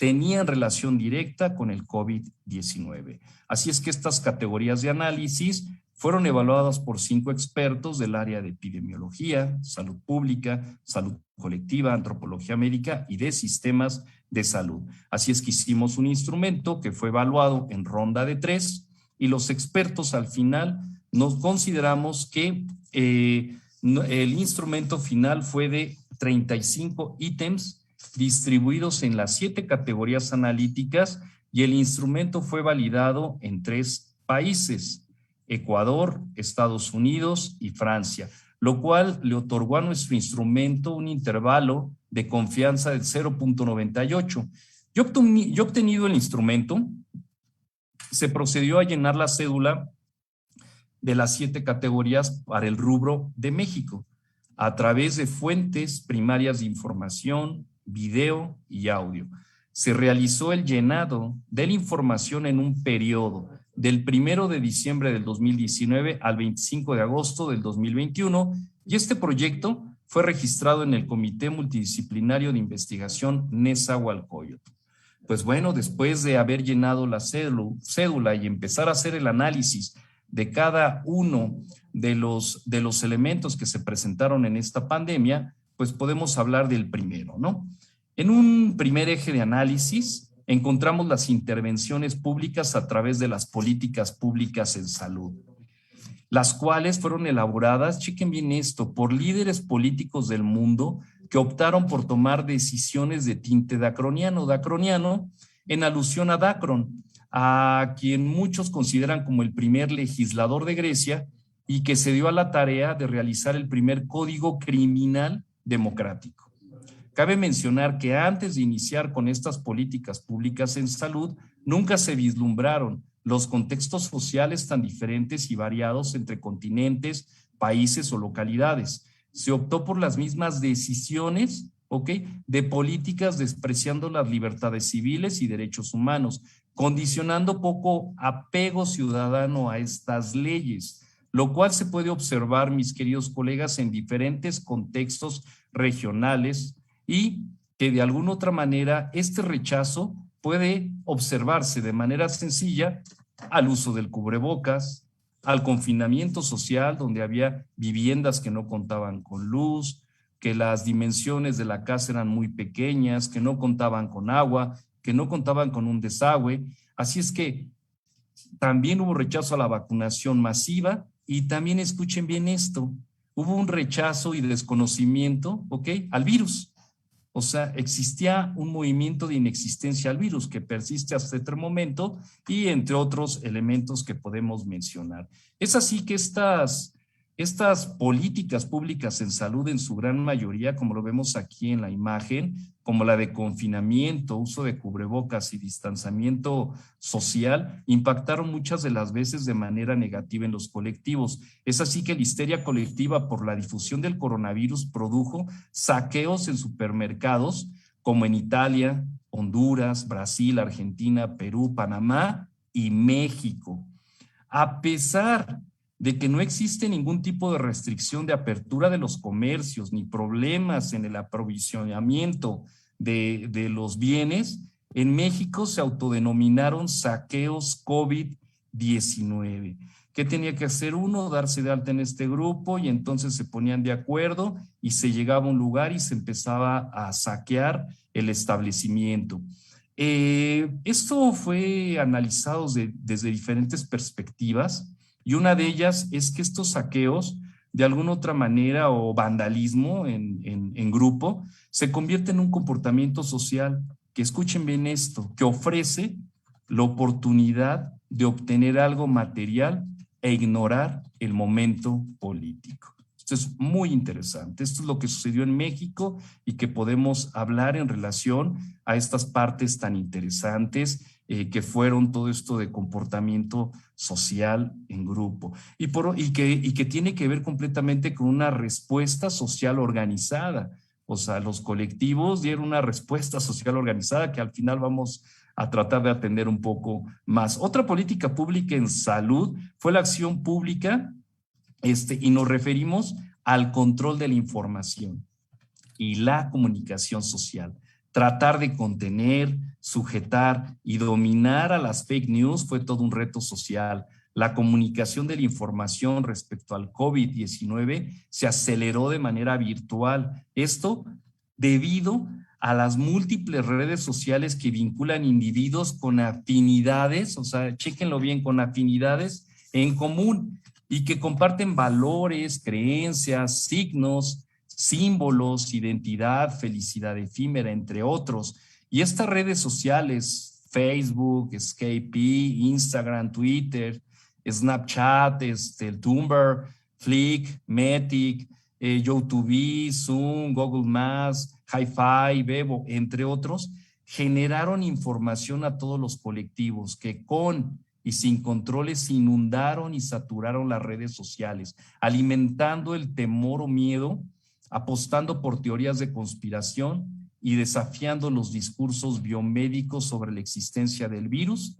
tenían relación directa con el COVID-19. Así es que estas categorías de análisis fueron evaluadas por 5 expertos del área de epidemiología, salud pública, salud colectiva, antropología médica y de sistemas de salud. Así es que hicimos un instrumento que fue evaluado en ronda de 3 y los expertos al final nos consideramos que el instrumento final fue de 35 ítems distribuidos en las 7 categorías analíticas y el instrumento fue validado en 3 países, Ecuador, Estados Unidos y Francia, lo cual le otorgó a nuestro instrumento un intervalo de confianza del 0.98. Yo obtenido el instrumento, se procedió a llenar la cédula de las 7 categorías para el rubro de México, a través de fuentes primarias de información, video y audio. Se realizó el llenado de la información en un periodo del 1 de diciembre del 2019 al 25 de agosto del 2021 y este proyecto fue registrado en el Comité Multidisciplinario de Investigación Nezahualcóyotl. Pues bueno, después de haber llenado la cédula y empezar a hacer el análisis de cada uno de los elementos que se presentaron en esta pandemia, pues podemos hablar del primero, ¿no? En un primer eje de análisis encontramos las intervenciones públicas a través de las políticas públicas en salud, las cuales fueron elaboradas, chequen bien esto, por líderes políticos del mundo que optaron por tomar decisiones de tinte dacroniano en alusión a Dacron, a quien muchos consideran como el primer legislador de Grecia y que se dio a la tarea de realizar el primer código criminal democrático. Cabe mencionar que antes de iniciar con estas políticas públicas en salud, nunca se vislumbraron los contextos sociales tan diferentes y variados entre continentes, países o localidades. Se optó por las mismas decisiones, de políticas despreciando las libertades civiles y derechos humanos, condicionando poco apego ciudadano a estas leyes, lo cual se puede observar, mis queridos colegas, en diferentes contextos regionales y que de alguna otra manera este rechazo puede observarse de manera sencilla al uso del cubrebocas, al confinamiento social donde había viviendas que no contaban con luz, que las dimensiones de la casa eran muy pequeñas, que no contaban con agua, que no contaban con un desagüe. Así es que también hubo rechazo a la vacunación masiva y también escuchen bien esto, hubo un rechazo y desconocimiento, al virus. O sea, existía un movimiento de inexistencia al virus que persiste hasta este momento y entre otros elementos que podemos mencionar. Es así que estas políticas públicas en salud en su gran mayoría, como lo vemos aquí en la imagen, como la de confinamiento, uso de cubrebocas y distanciamiento social, impactaron muchas de las veces de manera negativa en los colectivos. Es así que la histeria colectiva por la difusión del coronavirus produjo saqueos en supermercados, como en Italia, Honduras, Brasil, Argentina, Perú, Panamá y México. A pesar de que no existe ningún tipo de restricción de apertura de los comercios ni problemas en el aprovisionamiento de los bienes, en México se autodenominaron saqueos COVID-19. ¿Qué tenía que hacer uno? Darse de alta en este grupo y entonces se ponían de acuerdo y se llegaba a un lugar y se empezaba a saquear el establecimiento. Esto fue analizado desde diferentes perspectivas. Y una de ellas es que estos saqueos, de alguna otra manera, o vandalismo en grupo, se convierte en un comportamiento social que, escuchen bien esto, que ofrece la oportunidad de obtener algo material e ignorar el momento político. Esto es muy interesante. Esto es lo que sucedió en México y que podemos hablar en relación a estas partes tan interesantes que fueron todo esto de comportamiento social en grupo y que tiene que ver completamente con una respuesta social organizada. O sea, los colectivos dieron una respuesta social organizada que al final vamos a tratar de atender un poco más. Otra política pública en salud fue la acción pública y nos referimos al control de la información y la comunicación social. tratar de contener, sujetar y dominar a las fake news fue todo un reto social. La comunicación de la información respecto al COVID-19 se aceleró de manera virtual. Esto debido a las múltiples redes sociales que vinculan individuos con afinidades, o sea, chéquenlo bien, con afinidades en común y que comparten valores, creencias, signos, símbolos, identidad, felicidad efímera, entre otros. Y estas redes sociales, Facebook, Skype, Instagram, Twitter, Snapchat, el Tumblr, Flick, Metic, YouTube, Zoom, Google Maps, Hi-Fi, Bebo, entre otros, generaron información a todos los colectivos que con y sin controles inundaron y saturaron las redes sociales, alimentando el temor o miedo, apostando por teorías de conspiración y desafiando los discursos biomédicos sobre la existencia del virus,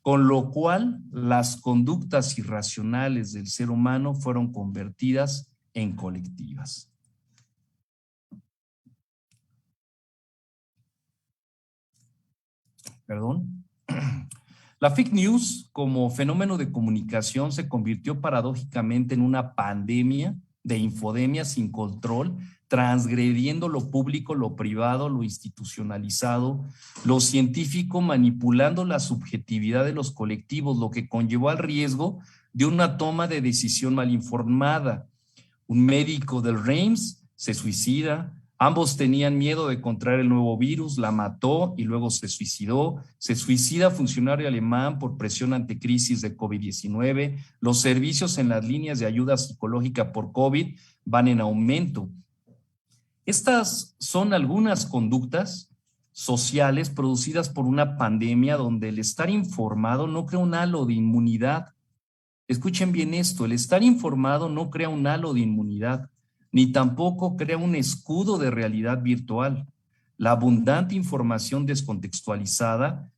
con lo cual las conductas irracionales del ser humano fueron convertidas en colectivas. Perdón. La fake news como fenómeno de comunicación se convirtió paradójicamente en una pandemia de infodemia sin control, transgrediendo lo público, lo privado, lo institucionalizado, lo científico, manipulando la subjetividad de los colectivos, lo que conllevó al riesgo de una toma de decisión mal informada. Un médico del Reims se suicida. Ambos tenían miedo de contraer el nuevo virus, la mató y luego se suicidó. Se suicida funcionario alemán por presión ante crisis de COVID-19. Los servicios en las líneas de ayuda psicológica por COVID van en aumento. Estas son algunas conductas sociales producidas por una pandemia donde el estar informado no crea un halo de inmunidad. Escuchen bien esto, el estar informado no crea un halo de inmunidad, ni tampoco crea un escudo de realidad virtual. La abundante información descontextualizada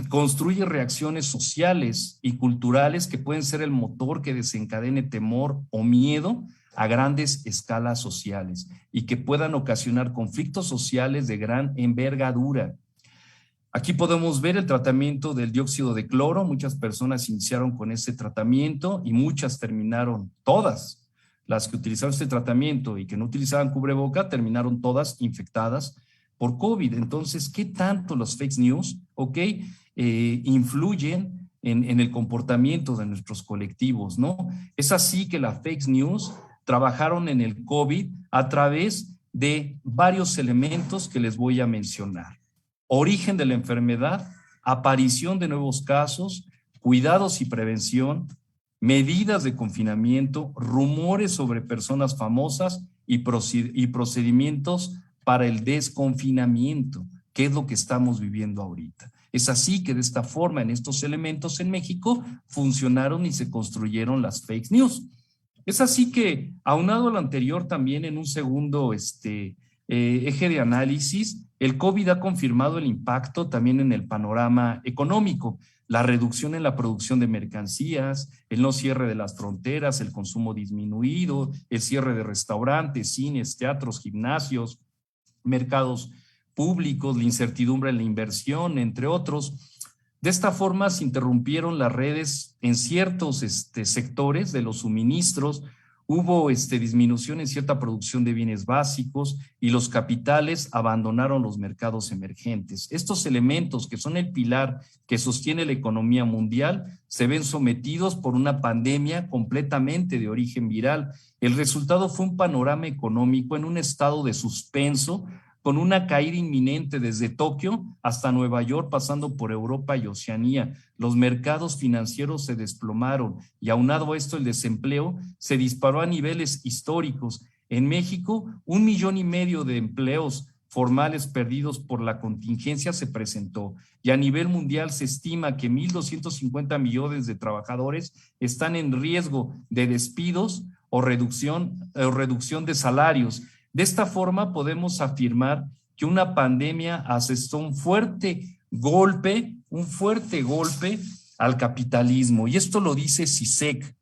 construye reacciones sociales y culturales que pueden ser el motor que desencadene temor o miedo a grandes escalas sociales y que puedan ocasionar conflictos sociales de gran envergadura. Aquí podemos ver el tratamiento del dióxido de cloro. Muchas personas iniciaron con ese tratamiento y muchas terminaron, todas las que utilizaron este tratamiento y que no utilizaban cubreboca, terminaron todas infectadas por COVID. Entonces, ¿qué tanto los fake news, influyen en el comportamiento de nuestros colectivos, ¿no? Es así que las fake news trabajaron en el COVID a través de varios elementos que les voy a mencionar. Origen de la enfermedad, aparición de nuevos casos, cuidados y prevención, medidas de confinamiento, rumores sobre personas famosas y procedimientos para el desconfinamiento, que es lo que estamos viviendo ahorita. Es así que de esta forma, en estos elementos en México, funcionaron y se construyeron las fake news. Es así que, aunado a lo anterior, también en un segundo eje de análisis, el COVID ha confirmado el impacto también en el panorama económico, la reducción en la producción de mercancías, el no cierre de las fronteras, el consumo disminuido, el cierre de restaurantes, cines, teatros, gimnasios, mercados públicos, la incertidumbre en la inversión, entre otros. De esta forma se interrumpieron las redes en ciertos sectores de los suministros, hubo disminución en cierta producción de bienes básicos y los capitales abandonaron los mercados emergentes. Estos elementos, que son el pilar que sostiene la economía mundial, se ven sometidos por una pandemia completamente de origen viral. El resultado fue un panorama económico en un estado de suspenso, con una caída inminente desde Tokio hasta Nueva York, pasando por Europa y Oceanía. Los mercados financieros se desplomaron y aunado a esto el desempleo se disparó a niveles históricos. En México, 1,5 millones de empleos formales perdidos por la contingencia se presentó y a nivel mundial se estima que 1,250 millones de trabajadores están en riesgo de despidos o reducción de salarios. De esta forma podemos afirmar que una pandemia asestó un fuerte golpe al capitalismo. Y esto lo dice CISEC.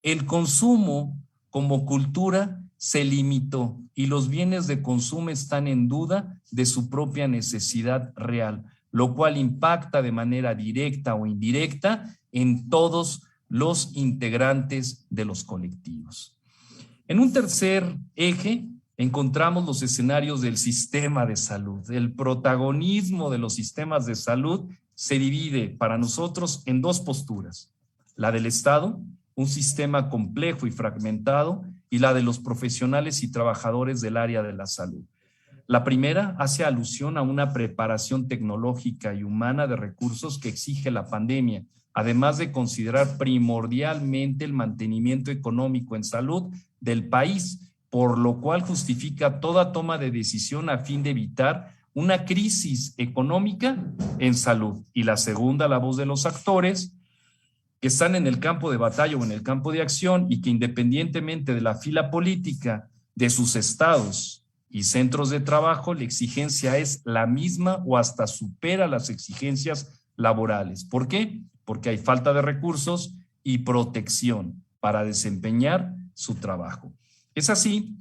El consumo como cultura se limitó y los bienes de consumo están en duda de su propia necesidad real, lo cual impacta de manera directa o indirecta en todos los integrantes de los colectivos. En un tercer eje encontramos los escenarios del sistema de salud. El protagonismo de los sistemas de salud se divide para nosotros en dos posturas: la del Estado, un sistema complejo y fragmentado, y la de los profesionales y trabajadores del área de la salud. La primera hace alusión a una preparación tecnológica y humana de recursos que exige la pandemia, además de considerar primordialmente el mantenimiento económico en salud del país, por lo cual justifica toda toma de decisión a fin de evitar una crisis económica en salud. Y la segunda, la voz de los actores que están en el campo de batalla o en el campo de acción y que independientemente de la fila política de sus estados y centros de trabajo, la exigencia es la misma o hasta supera las exigencias laborales. ¿Por qué? Porque hay falta de recursos y protección para desempeñar su trabajo. Es así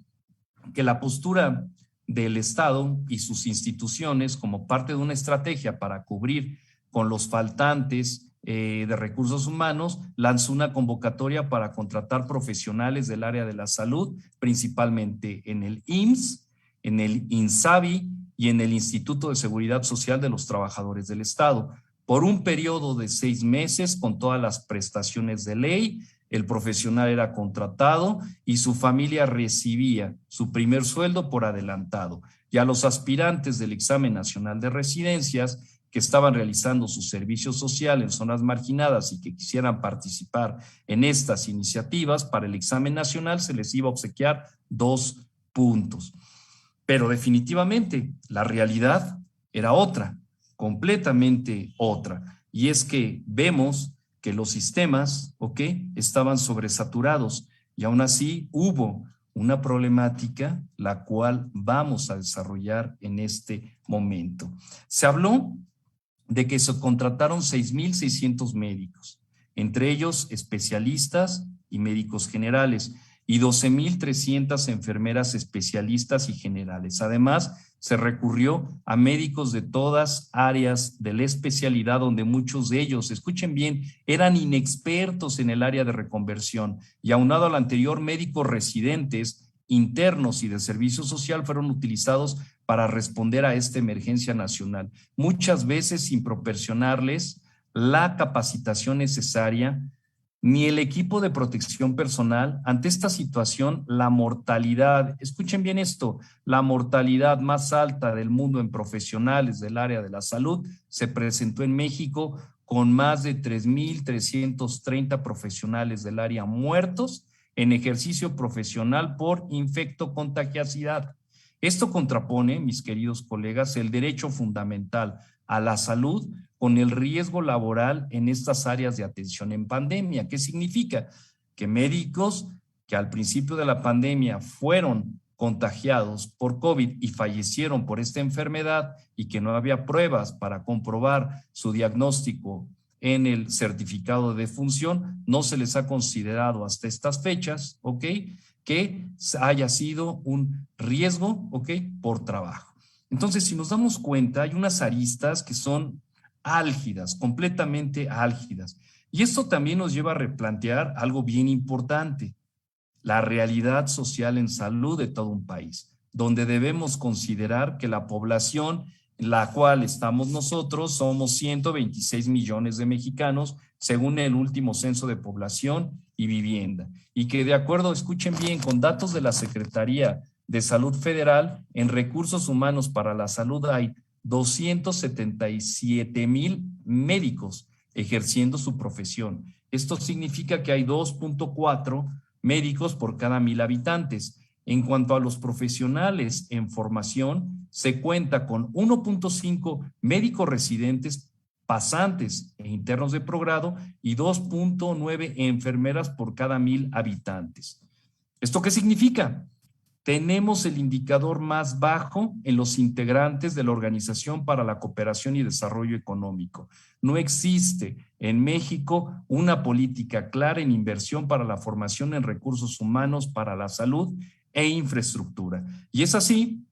que la postura del Estado y sus instituciones, como parte de una estrategia para cubrir con los faltantes de recursos humanos, lanzó una convocatoria para contratar profesionales del área de la salud, principalmente en el IMSS, en el INSABI y en el Instituto de Seguridad Social de los Trabajadores del Estado, por un periodo de 6 meses con todas las prestaciones de ley. El profesional era contratado y su familia recibía su primer sueldo por adelantado. Y a los aspirantes del Examen Nacional de Residencias que estaban realizando su servicio social en zonas marginadas y que quisieran participar en estas iniciativas, para el examen nacional se les iba a obsequiar 2 puntos. Pero definitivamente la realidad era otra, completamente otra. Y es que vemos que los sistemas, estaban sobresaturados y aún así hubo una problemática la cual vamos a desarrollar en este momento. Se habló de que se contrataron 6,600 médicos, entre ellos especialistas y médicos generales, y 12,300 enfermeras especialistas y generales. Además, se recurrió a médicos de todas áreas de la especialidad, donde muchos de ellos, escuchen bien, eran inexpertos en el área de reconversión, y aunado al anterior, médicos residentes, internos y de servicio social fueron utilizados para responder a esta emergencia nacional, muchas veces sin proporcionarles la capacitación necesaria ni el equipo de protección personal. Ante esta situación, la mortalidad, escuchen bien esto, la mortalidad más alta del mundo en profesionales del área de la salud se presentó en México, con más de 3,330 profesionales del área muertos en ejercicio profesional por infectocontagiasidad. Esto contrapone, mis queridos colegas, el derecho fundamental a la salud con el riesgo laboral en estas áreas de atención en pandemia. ¿Qué significa? Que médicos que al principio de la pandemia fueron contagiados por COVID y fallecieron por esta enfermedad y que no había pruebas para comprobar su diagnóstico en el certificado de defunción, no se les ha considerado hasta estas fechas, que haya sido un riesgo, por trabajo. Entonces, si nos damos cuenta, hay unas aristas que son álgidas, completamente álgidas. Y esto también nos lleva a replantear algo bien importante: la realidad social en salud de todo un país, donde debemos considerar que la población en la cual estamos nosotros somos 126 millones de mexicanos, según el último censo de población y vivienda, y que de acuerdo, escuchen bien, con datos de la Secretaría de Salud Federal, en recursos humanos para la salud hay 277,000 médicos ejerciendo su profesión. Esto significa que hay 2.4 médicos por cada 1,000 habitantes. En cuanto a los profesionales en formación, se cuenta con 1.5 médicos residentes, pasantes e internos de progrado y 2.9 enfermeras por cada 1,000 habitantes. ¿Esto qué significa? Tenemos el indicador más bajo en los integrantes de la Organización para la Cooperación y Desarrollo Económico. No existe en México una política clara en inversión para la formación en recursos humanos para la salud e infraestructura. Y es así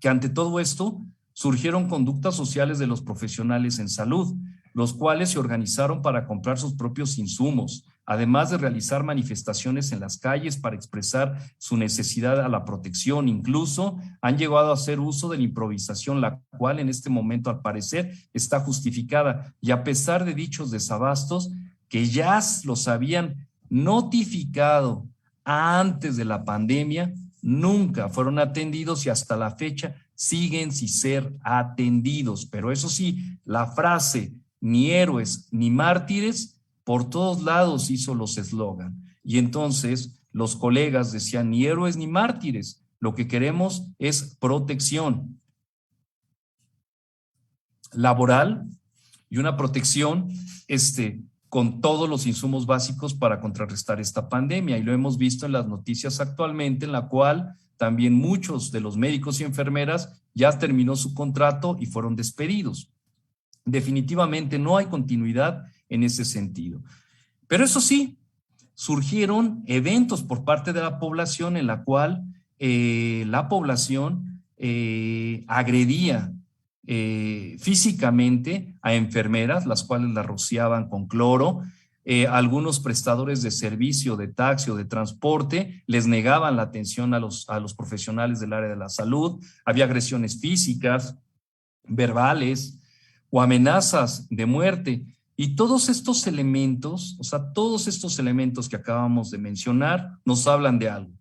que ante todo esto surgieron conductas sociales de los profesionales en salud, los cuales se organizaron para comprar sus propios insumos, además de realizar manifestaciones en las calles para expresar su necesidad a la protección. Incluso han llegado a hacer uso de la improvisación, la cual en este momento al parecer está justificada. Y a pesar de dichos desabastos que ya los habían notificado antes de la pandemia, nunca fueron atendidos y hasta la fecha siguen sin ser atendidos. Pero eso sí, la frase ni héroes ni mártires por todos lados hizo los eslogan. Y entonces los colegas decían ni héroes ni mártires, lo que queremos es protección laboral y una protección con todos los insumos básicos para contrarrestar esta pandemia. Y lo hemos visto en las noticias actualmente, en la cual también muchos de los médicos y enfermeras ya terminó su contrato y fueron despedidos. Definitivamente no hay continuidad en ese sentido. Pero eso sí, surgieron eventos por parte de la población en la cual la población agredía físicamente a enfermeras, las cuales las rociaban con cloro. Algunos prestadores de servicio de taxi o de transporte les negaban la atención a los profesionales del área de la salud. Había agresiones físicas, verbales o amenazas de muerte. Y todos estos elementos, todos estos elementos que acabamos de mencionar nos hablan de algo.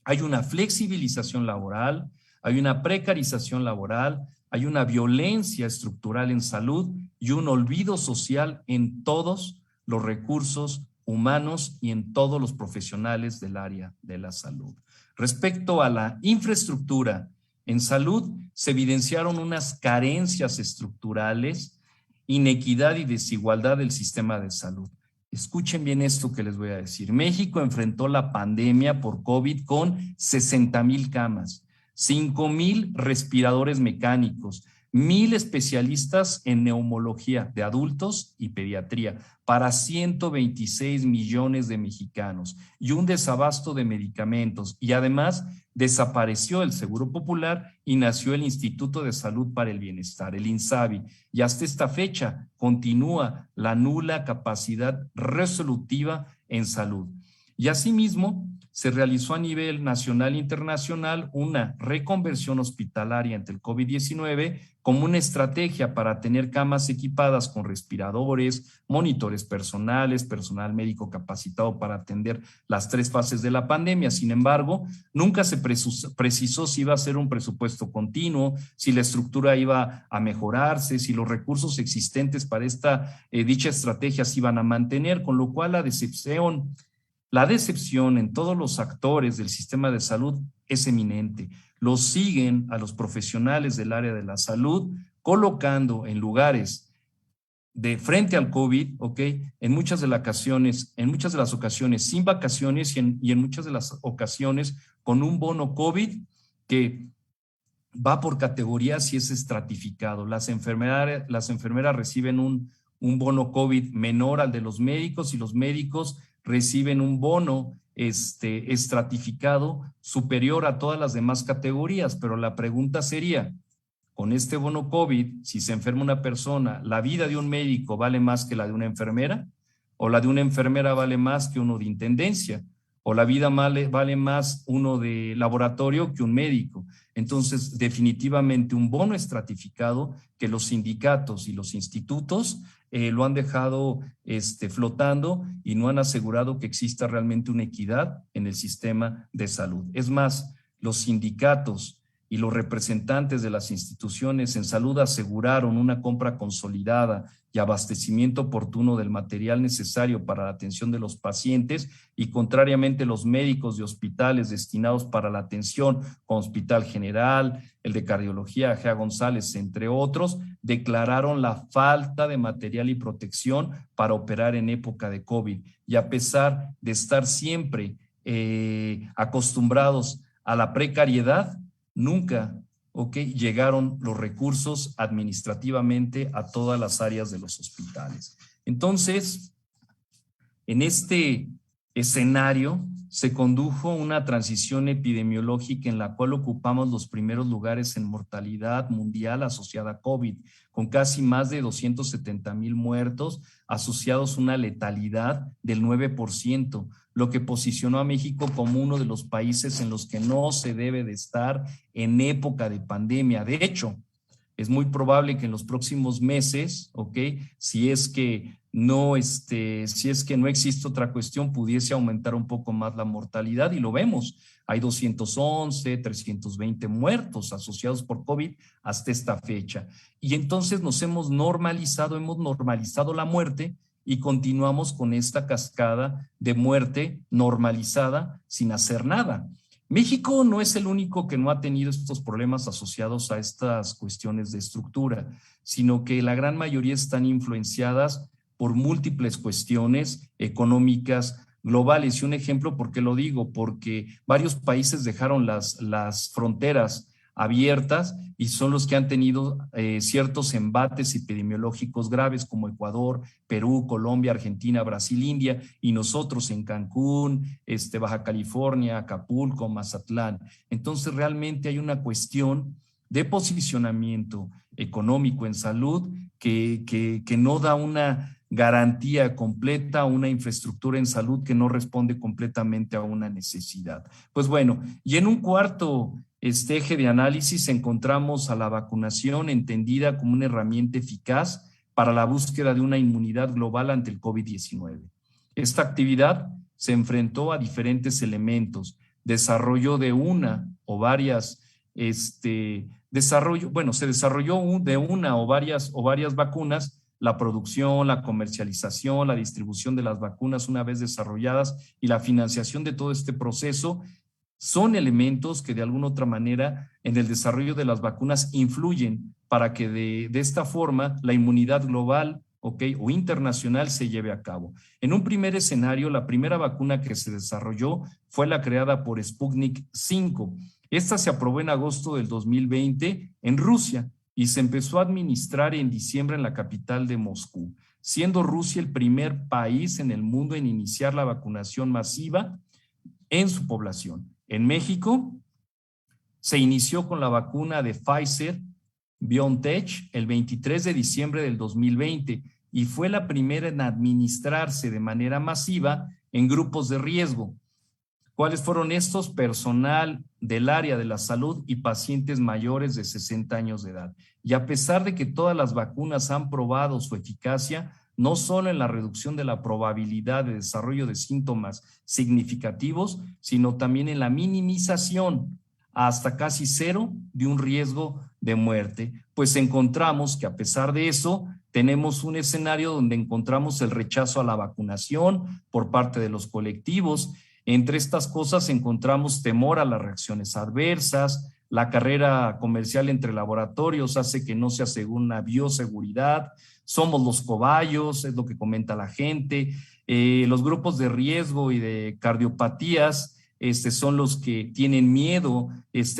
Hay una flexibilización laboral, hay una precarización laboral, hay una violencia estructural en salud y un olvido social en todos los recursos humanos y en todos los profesionales del área de la salud. Respecto a la infraestructura en salud, se evidenciaron unas carencias estructurales, inequidad y desigualdad del sistema de salud. Escuchen bien esto que les voy a decir. México enfrentó la pandemia por COVID con 60,000 camas, 5,000 respiradores mecánicos, 1,000 especialistas en neumología de adultos y pediatría para 126 millones de mexicanos y un desabasto de medicamentos. Y además desapareció el Seguro Popular y nació el Instituto de Salud para el Bienestar, el INSABI. Y hasta esta fecha continúa la nula capacidad resolutiva en salud. Y asimismo, se realizó a nivel nacional e internacional una reconversión hospitalaria ante el COVID-19 como una estrategia para tener camas equipadas con respiradores, monitores personales, personal médico capacitado para atender las 3 fases de la pandemia. Sin embargo, nunca se precisó si iba a ser un presupuesto continuo, si la estructura iba a mejorarse, si los recursos existentes para dicha estrategia se iban a mantener, con lo cual la decepción en todos los actores del sistema de salud es eminente. Los siguen a los profesionales del área de la salud colocando en lugares de frente al COVID, en muchas de las ocasiones sin vacaciones y en muchas de las ocasiones con un bono COVID que va por categorías y es estratificado. Las enfermeras reciben un bono COVID menor al de los médicos y los médicos reciben un bono estratificado superior a todas las demás categorías. Pero la pregunta sería, con este bono COVID, si se enferma una persona, ¿la vida de un médico vale más que la de una enfermera? ¿O la de una enfermera vale más que uno de intendencia? ¿O la vida vale más uno de laboratorio que un médico? Entonces, definitivamente un bono estratificado que los sindicatos y los institutos lo han dejado flotando y no han asegurado que exista realmente una equidad en el sistema de salud. Es más, los sindicatos y los representantes de las instituciones en salud aseguraron una compra consolidada y abastecimiento oportuno del material necesario para la atención de los pacientes y contrariamente los médicos de hospitales destinados para la atención como Hospital General, el de Cardiología, Gea González, entre otros, declararon la falta de material y protección para operar en época de COVID. Y a pesar de estar siempre acostumbrados a la precariedad, nunca llegaron los recursos administrativamente a todas las áreas de los hospitales. Entonces, en este escenario se condujo una transición epidemiológica en la cual ocupamos los primeros lugares en mortalidad mundial asociada a COVID, con casi más de 270,000 muertos asociados a una letalidad del 9%, lo que posicionó a México como uno de los países en los que no se debe de estar en época de pandemia. De hecho, es muy probable que en los próximos meses, ¿ok? Si es que no existe otra cuestión, pudiese aumentar un poco más la mortalidad, y lo vemos. Hay 211, 320 muertos asociados por COVID hasta esta fecha. Y entonces hemos normalizado la muerte y continuamos con esta cascada de muerte normalizada sin hacer nada. México no es el único que no ha tenido estos problemas asociados a estas cuestiones de estructura, sino que la gran mayoría están influenciadas por múltiples cuestiones económicas globales. Y un ejemplo, ¿por qué lo digo? Porque varios países dejaron las fronteras abiertas y son los que han tenido ciertos embates epidemiológicos graves, como Ecuador, Perú, Colombia, Argentina, Brasil, India, y nosotros en Cancún, Baja California, Acapulco, Mazatlán. Entonces realmente hay una cuestión de posicionamiento económico en salud que no da una garantía completa, una infraestructura en salud que no responde completamente a una necesidad. Pues bueno, y en un cuarto eje de análisis encontramos a la vacunación entendida como una herramienta eficaz para la búsqueda de una inmunidad global ante el COVID-19. Esta actividad se enfrentó a diferentes elementos, desarrollo de una o varias, se desarrolló de una o varias vacunas, la producción, la comercialización, la distribución de las vacunas una vez desarrolladas y la financiación de todo este proceso son elementos que de alguna otra manera en el desarrollo de las vacunas influyen para que de esta forma la inmunidad global, o internacional se lleve a cabo. En un primer escenario, la primera vacuna que se desarrolló fue la creada por Sputnik 5. Esta se aprobó en agosto del 2020 en Rusia y se empezó a administrar en diciembre en la capital de Moscú, siendo Rusia el primer país en el mundo en iniciar la vacunación masiva en su población. En México se inició con la vacuna de Pfizer-BioNTech el 23 de diciembre del 2020 y fue la primera en administrarse de manera masiva en grupos de riesgo. ¿Cuáles fueron estos? Personal del área de la salud y pacientes mayores de 60 años de edad. Y a pesar de que todas las vacunas han probado su eficacia, no solo en la reducción de la probabilidad de desarrollo de síntomas significativos, sino también en la minimización hasta casi cero de un riesgo de muerte. Pues encontramos que a pesar de eso, tenemos un escenario donde encontramos el rechazo a la vacunación por parte de los colectivos. Entre estas cosas encontramos temor a las reacciones adversas, la carrera comercial entre laboratorios hace que no se asegure una bioseguridad, somos los cobayos, es lo que comenta la gente, los grupos de riesgo y de cardiopatías son los que tienen miedo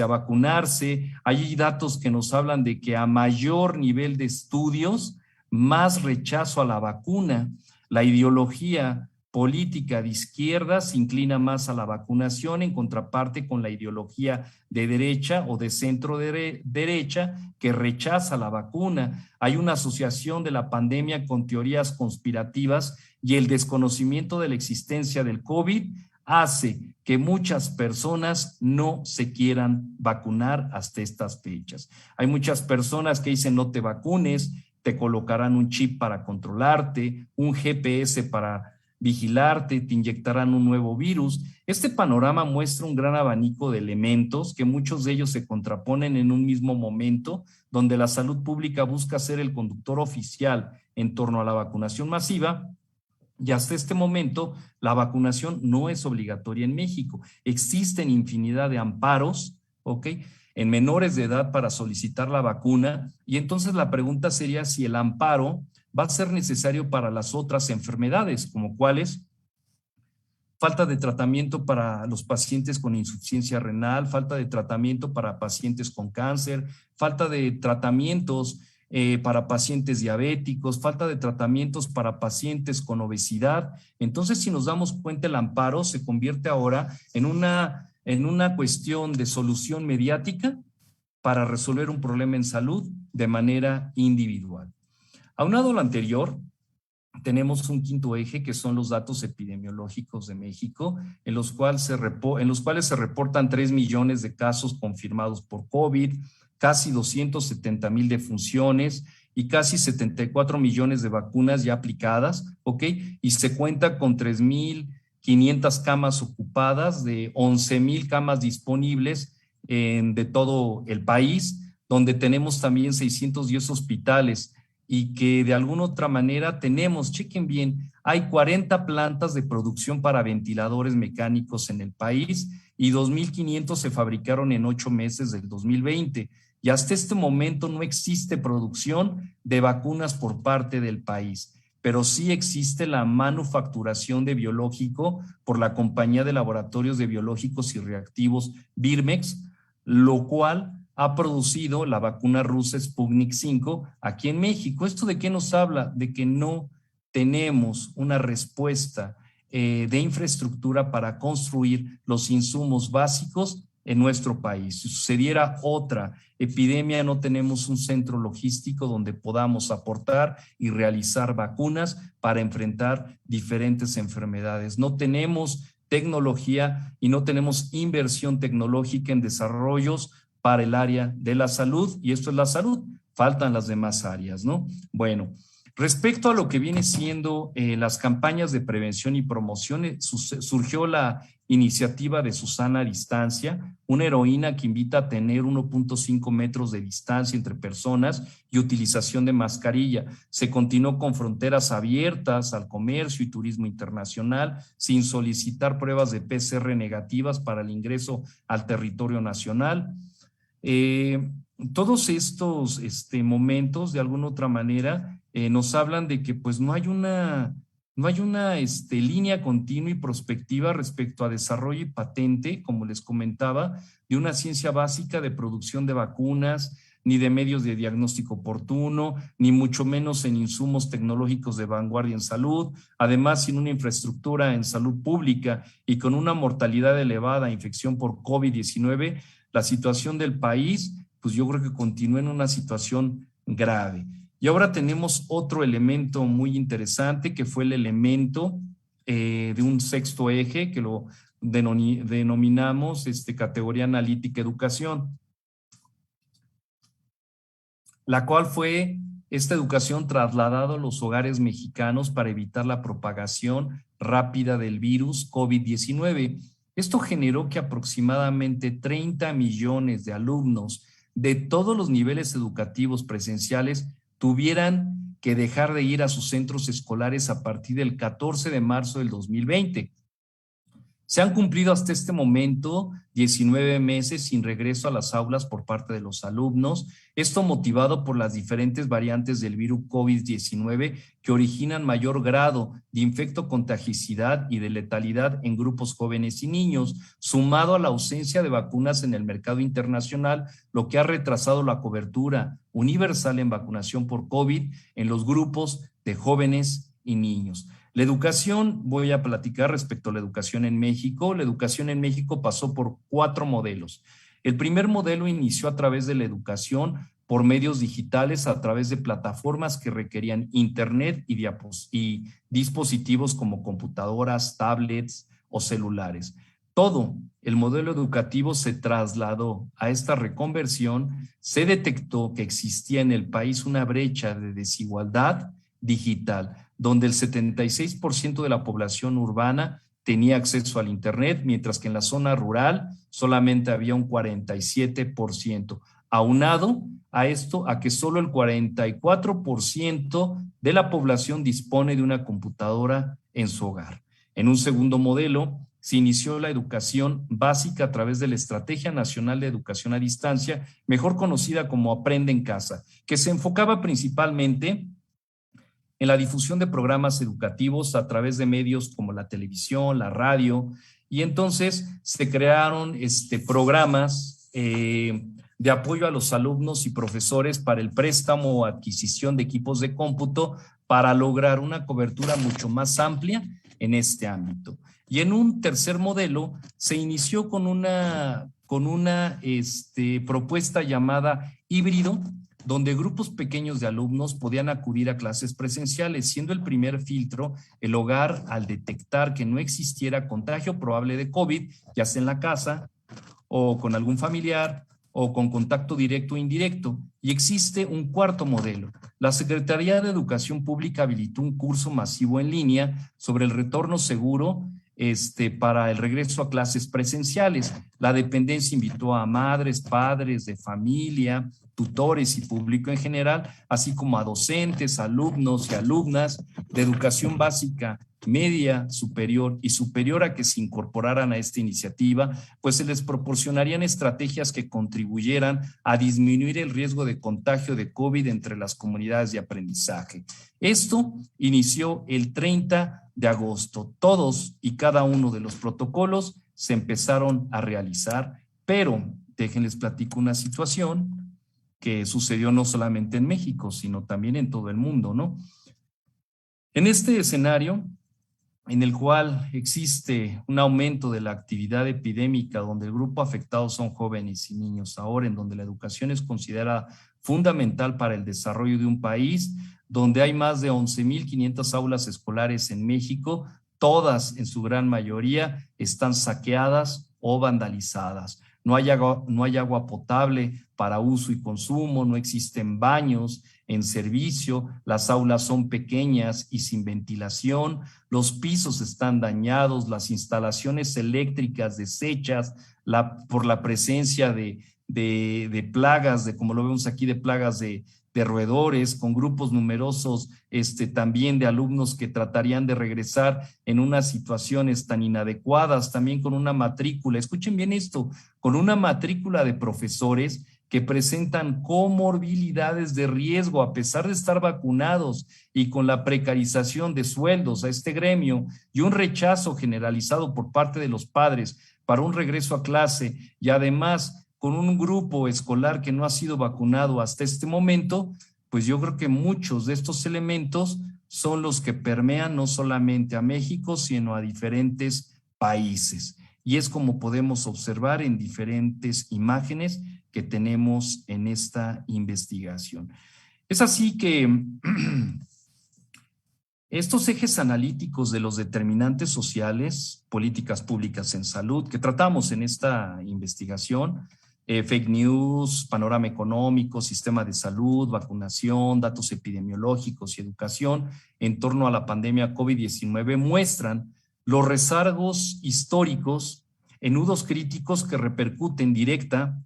a vacunarse. Hay datos que nos hablan de que a mayor nivel de estudios, más rechazo a la vacuna. La ideología política de izquierda se inclina más a la vacunación en contraparte con la ideología de derecha o de centro derecha que rechaza la vacuna. Hay una asociación de la pandemia con teorías conspirativas y el desconocimiento de la existencia del COVID hace que muchas personas no se quieran vacunar hasta estas fechas. Hay muchas personas que dicen no te vacunes, te colocarán un chip para controlarte, un GPS para vigilarte, te inyectarán un nuevo virus. Este panorama muestra un gran abanico de elementos que muchos de ellos se contraponen en un mismo momento, donde la salud pública busca ser el conductor oficial en torno a la vacunación masiva. Y hasta este momento, la vacunación no es obligatoria en México. Existen infinidad de amparos, en menores de edad para solicitar la vacuna. Y entonces la pregunta sería si el amparo va a ser necesario para las otras enfermedades, como cuáles: falta de tratamiento para los pacientes con insuficiencia renal, falta de tratamiento para pacientes con cáncer, falta de tratamientos para pacientes diabéticos, falta de tratamientos para pacientes con obesidad. Entonces, si nos damos cuenta, el amparo se convierte ahora en una cuestión de solución mediática para resolver un problema en salud de manera individual. Aunado a lo anterior, tenemos un quinto eje que son los datos epidemiológicos de México, en los cuales se reportan 3 millones de casos confirmados por COVID, casi 270,000 defunciones y casi 74 millones de vacunas ya aplicadas, ¿ok? Y se cuenta con 3,500 camas ocupadas de 11,000 camas disponibles de todo el país, donde tenemos también 610 hospitales y que de alguna otra manera tenemos, chequen bien, hay 40 plantas de producción para ventiladores mecánicos en el país y 2,500 se fabricaron en 8 meses del 2020. Y hasta este momento no existe producción de vacunas por parte del país, pero sí existe la manufacturación de biológico por la compañía de laboratorios de biológicos y reactivos Birmex, lo cual ha producido la vacuna rusa Sputnik 5 aquí en México. ¿Esto de qué nos habla? De que no tenemos una respuesta de infraestructura para construir los insumos básicos en nuestro país. Si sucediera otra epidemia, no tenemos un centro logístico donde podamos aportar y realizar vacunas para enfrentar diferentes enfermedades. No tenemos tecnología y no tenemos inversión tecnológica en desarrollos para el área de la salud, y esto es la salud, faltan las demás áreas, ¿no? Bueno, respecto a lo que viene siendo las campañas de prevención y promoción, surgió la iniciativa de Susana Distancia, una heroína que invita a tener 1.5 metros de distancia entre personas y utilización de mascarilla. Se continuó con fronteras abiertas al comercio y turismo internacional sin solicitar pruebas de PCR negativas para el ingreso al territorio nacional. Todos estos momentos, de alguna otra manera, nos hablan de que pues no hay una línea continua y prospectiva respecto a desarrollo y patente, como les comentaba, de una ciencia básica de producción de vacunas, ni de medios de diagnóstico oportuno, ni mucho menos en insumos tecnológicos de vanguardia en salud. Además, sin una infraestructura en salud pública y con una mortalidad elevada a infección por COVID-19, la situación del país, pues yo creo que continúa en una situación grave. Y ahora tenemos otro elemento muy interesante, que fue el elemento de un sexto eje, que lo denominamos categoría analítica educación, la cual fue esta educación trasladada a los hogares mexicanos para evitar la propagación rápida del virus COVID-19. Esto generó que aproximadamente 30 millones de alumnos de todos los niveles educativos presenciales tuvieran que dejar de ir a sus centros escolares a partir del 14 de marzo del 2020. Se han cumplido hasta este momento 19 meses sin regreso a las aulas por parte de los alumnos, esto motivado por las diferentes variantes del virus COVID-19 que originan mayor grado de infectocontagiosidad y de letalidad en grupos jóvenes y niños, sumado a la ausencia de vacunas en el mercado internacional, lo que ha retrasado la cobertura universal en vacunación por COVID en los grupos de jóvenes y niños. La educación, voy a platicar respecto a la educación en México. La educación en México pasó por 4 modelos. El primer modelo inició a través de la educación por medios digitales, a través de plataformas que requerían internet y dispositivos como computadoras, tablets o celulares. Todo el modelo educativo se trasladó a esta reconversión. Se detectó que existía en el país una brecha de desigualdad digital, donde el 76% de la población urbana tenía acceso al internet, mientras que en la zona rural solamente había un 47%. Aunado a esto, a que solo el 44% de la población dispone de una computadora en su hogar. En un segundo modelo, se inició la educación básica a través de la Estrategia Nacional de Educación a Distancia, mejor conocida como Aprende en Casa, que se enfocaba principalmente en la difusión de programas educativos a través de medios como la televisión, la radio, y entonces se crearon programas de de apoyo a los alumnos y profesores para el préstamo o adquisición de equipos de cómputo para lograr una cobertura mucho más amplia en este ámbito. Y en un tercer modelo se inició con una propuesta llamada híbrido, donde grupos pequeños de alumnos podían acudir a clases presenciales, siendo el primer filtro el hogar al detectar que no existiera contagio probable de COVID, ya sea en la casa o con algún familiar o con contacto directo o indirecto. Y existe un cuarto modelo. La Secretaría de Educación Pública habilitó un curso masivo en línea sobre el retorno seguro para el regreso a clases presenciales. La dependencia invitó a madres, padres de familia, tutores y público en general, así como a docentes, alumnos y alumnas de educación básica, media, superior y superior a que se incorporaran a esta iniciativa, pues se les proporcionarían estrategias que contribuyeran a disminuir el riesgo de contagio de COVID entre las comunidades de aprendizaje. Esto inició el 30 de agosto. Todos y cada uno de los protocolos se empezaron a realizar, pero déjenles platico una situación que sucedió no solamente en México, sino también en todo el mundo, ¿no? En este escenario, en el cual existe un aumento de la actividad epidémica, donde el grupo afectado son jóvenes y niños, ahora en donde la educación es considerada fundamental para el desarrollo de un país, donde hay más de 11,500 aulas escolares en México, todas en su gran mayoría están saqueadas o vandalizadas. No hay agua potable para uso y consumo, no existen baños en servicio, las aulas son pequeñas y sin ventilación, los pisos están dañados, las instalaciones eléctricas deshechas por la presencia de plagas, como lo vemos aquí, de plagas de roedores, con grupos numerosos también de alumnos que tratarían de regresar en unas situaciones tan inadecuadas, también con una matrícula, escuchen bien esto, con una matrícula de profesores que presentan comorbilidades de riesgo a pesar de estar vacunados y con la precarización de sueldos a este gremio y un rechazo generalizado por parte de los padres para un regreso a clase y además con un grupo escolar que no ha sido vacunado hasta este momento, pues yo creo que muchos de estos elementos son los que permean no solamente a México, sino a diferentes países. Y es como podemos observar en diferentes imágenes que tenemos en esta investigación. Es así que estos ejes analíticos de los determinantes sociales, políticas públicas en salud, que tratamos en esta investigación, fake news, panorama económico, sistema de salud, vacunación, datos epidemiológicos y educación en torno a la pandemia COVID-19 muestran los rezagos históricos en nudos críticos que repercuten directa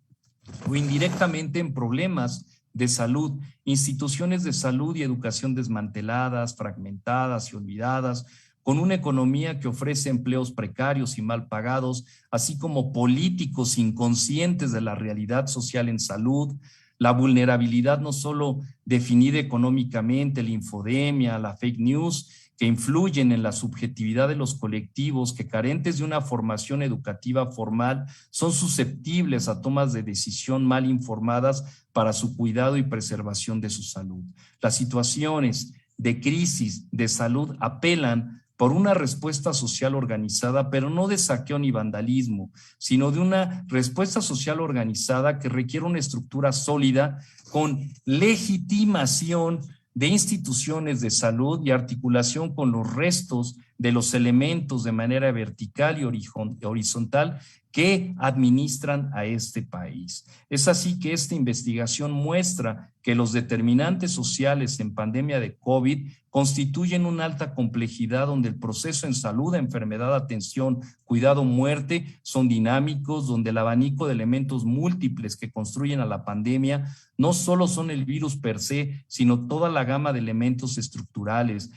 o indirectamente en problemas de salud, instituciones de salud y educación desmanteladas, fragmentadas y olvidadas, con una economía que ofrece empleos precarios y mal pagados, así como políticos inconscientes de la realidad social en salud, la vulnerabilidad no solo definida económicamente, la infodemia, la fake news, que influyen en la subjetividad de los colectivos que carentes de una formación educativa formal son susceptibles a tomas de decisión mal informadas para su cuidado y preservación de su salud. Las situaciones de crisis de salud apelan por una respuesta social organizada, pero no de saqueo ni vandalismo, sino de una respuesta social organizada que requiere una estructura sólida con legitimación de instituciones de salud y articulación con los restos de los elementos de manera vertical y horizontal que administran a este país. Es así que esta investigación muestra que los determinantes sociales en pandemia de COVID constituyen una alta complejidad donde el proceso en salud, enfermedad, atención, cuidado, muerte son dinámicos, donde el abanico de elementos múltiples que construyen a la pandemia no solo son el virus per se, sino toda la gama de elementos estructurales,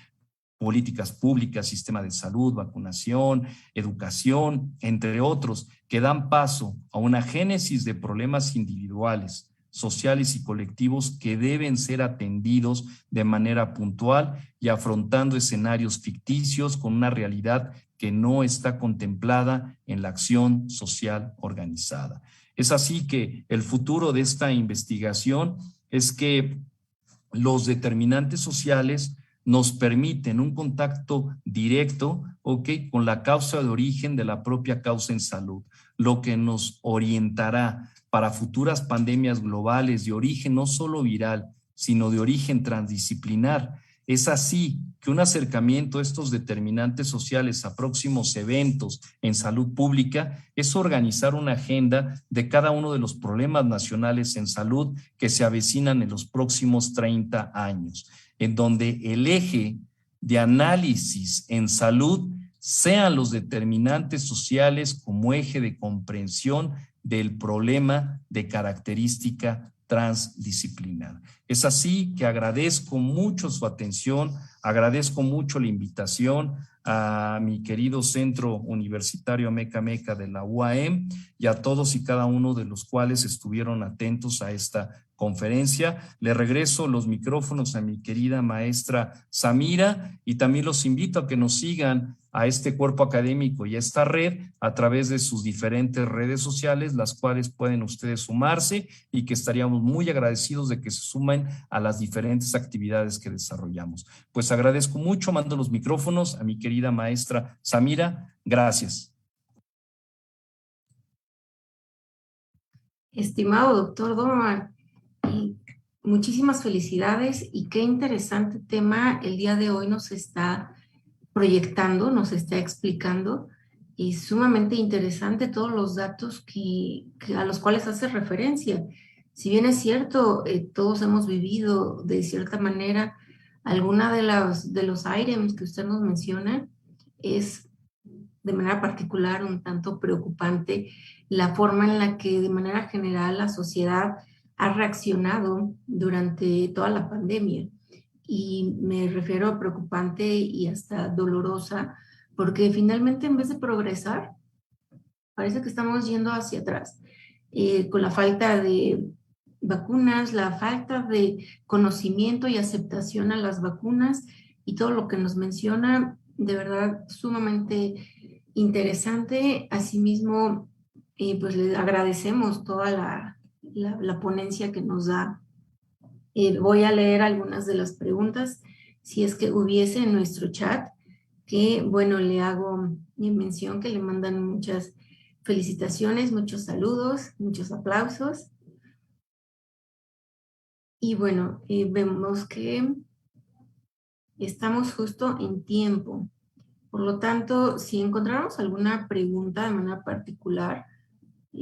políticas públicas, sistema de salud, vacunación, educación, entre otros, que dan paso a una génesis de problemas individuales, sociales y colectivos que deben ser atendidos de manera puntual y afrontando escenarios ficticios con una realidad que no está contemplada en la acción social organizada. Es así que el futuro de esta investigación es que los determinantes sociales nos permiten un contacto directo, con la causa de origen de la propia causa en salud, lo que nos orientará para futuras pandemias globales de origen no solo viral, sino de origen transdisciplinar. Es así que un acercamiento a estos determinantes sociales a próximos eventos en salud pública es organizar una agenda de cada uno de los problemas nacionales en salud que se avecinan en los próximos 30 años, en donde el eje de análisis en salud sean los determinantes sociales como eje de comprensión del problema de característica transdisciplinar. Es así que agradezco mucho su atención, agradezco mucho la invitación a mi querido Centro Universitario Meca Meca de la UAM y a todos y cada uno de los cuales estuvieron atentos a esta conferencia. Le regreso los micrófonos a mi querida maestra Samira y también los invito a que nos sigan a este cuerpo académico y a esta red a través de sus diferentes redes sociales, las cuales pueden ustedes sumarse y que estaríamos muy agradecidos de que se sumen a las diferentes actividades que desarrollamos. Pues agradezco mucho, mando los micrófonos a mi querida maestra Samira. Gracias. Estimado doctor Donovan, muchísimas felicidades y qué interesante tema el día de hoy nos está proyectando, nos está explicando, y sumamente interesante todos los datos a los cuales hace referencia. Si bien es cierto, todos hemos vivido de cierta manera alguna de los items que usted nos menciona, es de manera particular un tanto preocupante la forma en la que de manera general la sociedad ha reaccionado durante toda la pandemia. Y me refiero a preocupante y hasta dolorosa, porque finalmente en vez de progresar, parece que estamos yendo hacia atrás, con la falta de vacunas, la falta de conocimiento y aceptación a las vacunas y todo lo que nos menciona, de verdad sumamente interesante. Asimismo, pues le agradecemos toda la ponencia que nos da. Voy a leer algunas de las preguntas, si es que hubiese en nuestro chat, que bueno, le hago mención que le mandan muchas felicitaciones, muchos saludos, muchos aplausos. Y bueno, vemos que estamos justo en tiempo. Por lo tanto, si encontramos alguna pregunta de manera particular,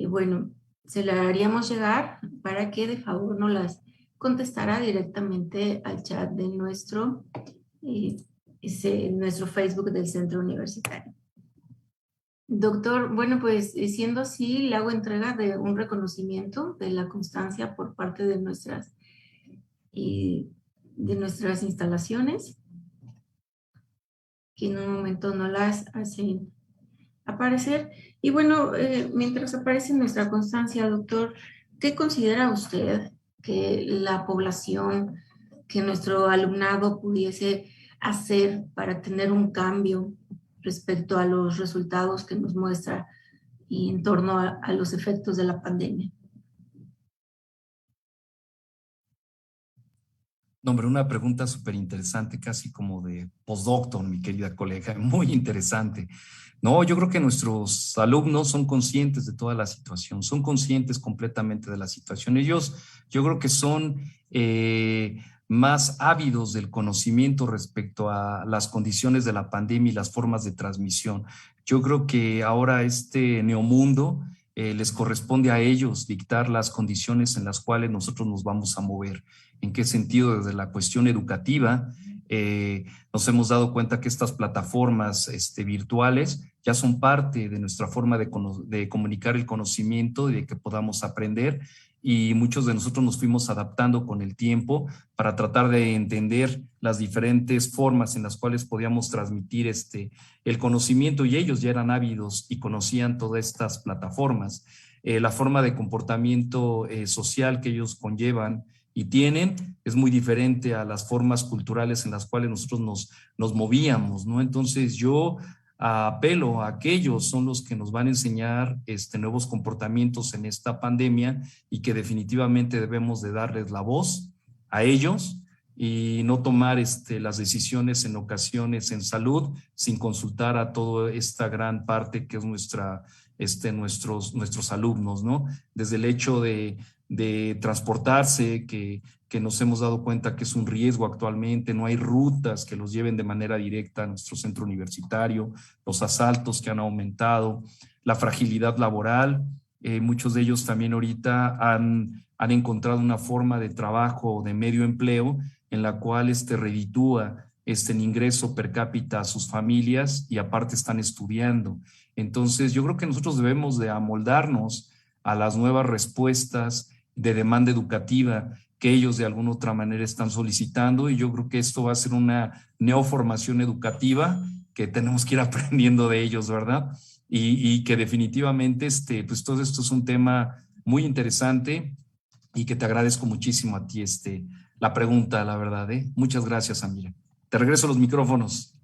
bueno, se la haríamos llegar para que de favor nos las contestara directamente al chat de nuestro Facebook del Centro Universitario. Doctor, bueno, pues siendo así, le hago entrega de un reconocimiento de la constancia por parte de nuestras instalaciones, que en un momento no las hacen aparecer. Y bueno, mientras aparece nuestra constancia, doctor, ¿qué considera usted que la población, que nuestro alumnado pudiese hacer para tener un cambio respecto a los resultados que nos muestra y en torno a los efectos de la pandemia? No, hombre, una pregunta súper interesante, casi como de postdoctor, mi querida colega, muy interesante. No, yo creo que nuestros alumnos son conscientes de toda la situación, son conscientes completamente de la situación. Ellos, yo creo que son más ávidos del conocimiento respecto a las condiciones de la pandemia y las formas de transmisión. Yo creo que ahora este neomundo les corresponde a ellos dictar las condiciones en las cuales nosotros nos vamos a mover. ¿En qué sentido? Desde la cuestión educativa, nos hemos dado cuenta que estas plataformas virtuales ya son parte de nuestra forma de comunicar el conocimiento y de que podamos aprender, y muchos de nosotros nos fuimos adaptando con el tiempo para tratar de entender las diferentes formas en las cuales podíamos transmitir el conocimiento, y ellos ya eran ávidos y conocían todas estas plataformas. La forma de comportamiento social que ellos conllevan y tienen es muy diferente a las formas culturales en las cuales nosotros nos movíamos, ¿no? Entonces yo apelo a que ellos son los que nos van a enseñar nuevos comportamientos en esta pandemia y que definitivamente debemos de darles la voz a ellos y no tomar las decisiones en ocasiones en salud sin consultar a toda esta gran parte que es nuestros alumnos, ¿no? Desde el hecho de transportarse, que nos hemos dado cuenta que es un riesgo actualmente, no hay rutas que los lleven de manera directa a nuestro centro universitario, los asaltos que han aumentado, la fragilidad laboral, muchos de ellos también ahorita han encontrado una forma de trabajo de medio empleo en la cual reditúa el ingreso per cápita a sus familias y aparte están estudiando. Entonces yo creo que nosotros debemos de amoldarnos a las nuevas respuestas de demanda educativa que ellos de alguna otra manera están solicitando, y yo creo que esto va a ser una neoformación educativa que tenemos que ir aprendiendo de ellos, ¿verdad? Y que definitivamente pues todo esto es un tema muy interesante y que te agradezco muchísimo a ti la pregunta, la verdad, ¿eh? Muchas gracias, Samira. Te regreso los micrófonos.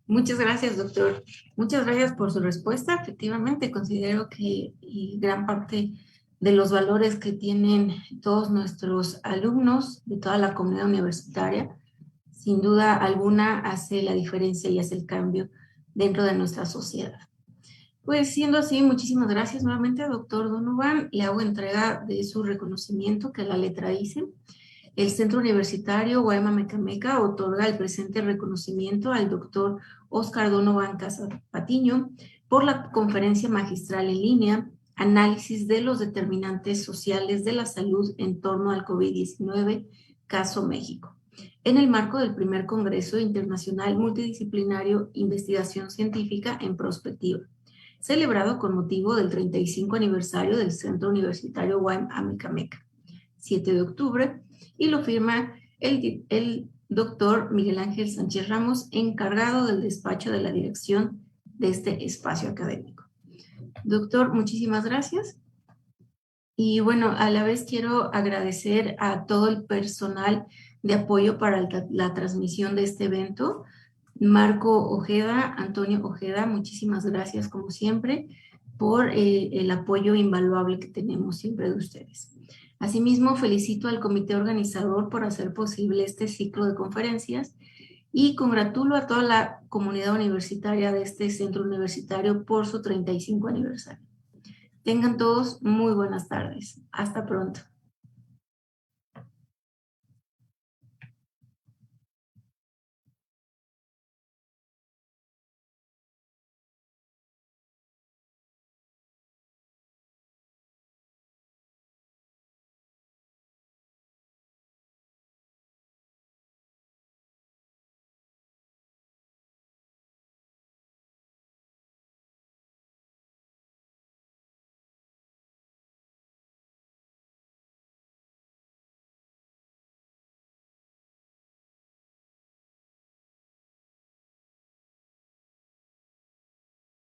Muchas gracias, doctor. Muchas gracias por su respuesta. Efectivamente, considero que gran parte de los valores que tienen todos nuestros alumnos de toda la comunidad universitaria, sin duda alguna hace la diferencia y hace el cambio dentro de nuestra sociedad. Pues siendo así, muchísimas gracias nuevamente, doctor Donovan. Le hago entrega de su reconocimiento, que la letra dice: el Centro Universitario Guaymas Mecameca otorga el presente reconocimiento al doctor Oscar Donovan Casas Patiño por la conferencia magistral en línea Análisis de los determinantes sociales de la salud en torno al COVID-19, caso México, en el marco del primer Congreso Internacional Multidisciplinario Investigación Científica en Prospectiva, celebrado con motivo del 35 aniversario del Centro Universitario Guaymas Mecameca, 7 de octubre, y lo firma el doctor Miguel Ángel Sánchez Ramos, encargado del despacho de la dirección de este espacio académico. Doctor, muchísimas gracias. Y bueno, a la vez quiero agradecer a todo el personal de apoyo para la transmisión de este evento. Marco Ojeda, Antonio Ojeda, muchísimas gracias como siempre por el apoyo invaluable que tenemos siempre de ustedes. Asimismo, felicito al comité organizador por hacer posible este ciclo de conferencias y congratulo a toda la comunidad universitaria de este centro universitario por su 35 aniversario. Tengan todos muy buenas tardes. Hasta pronto.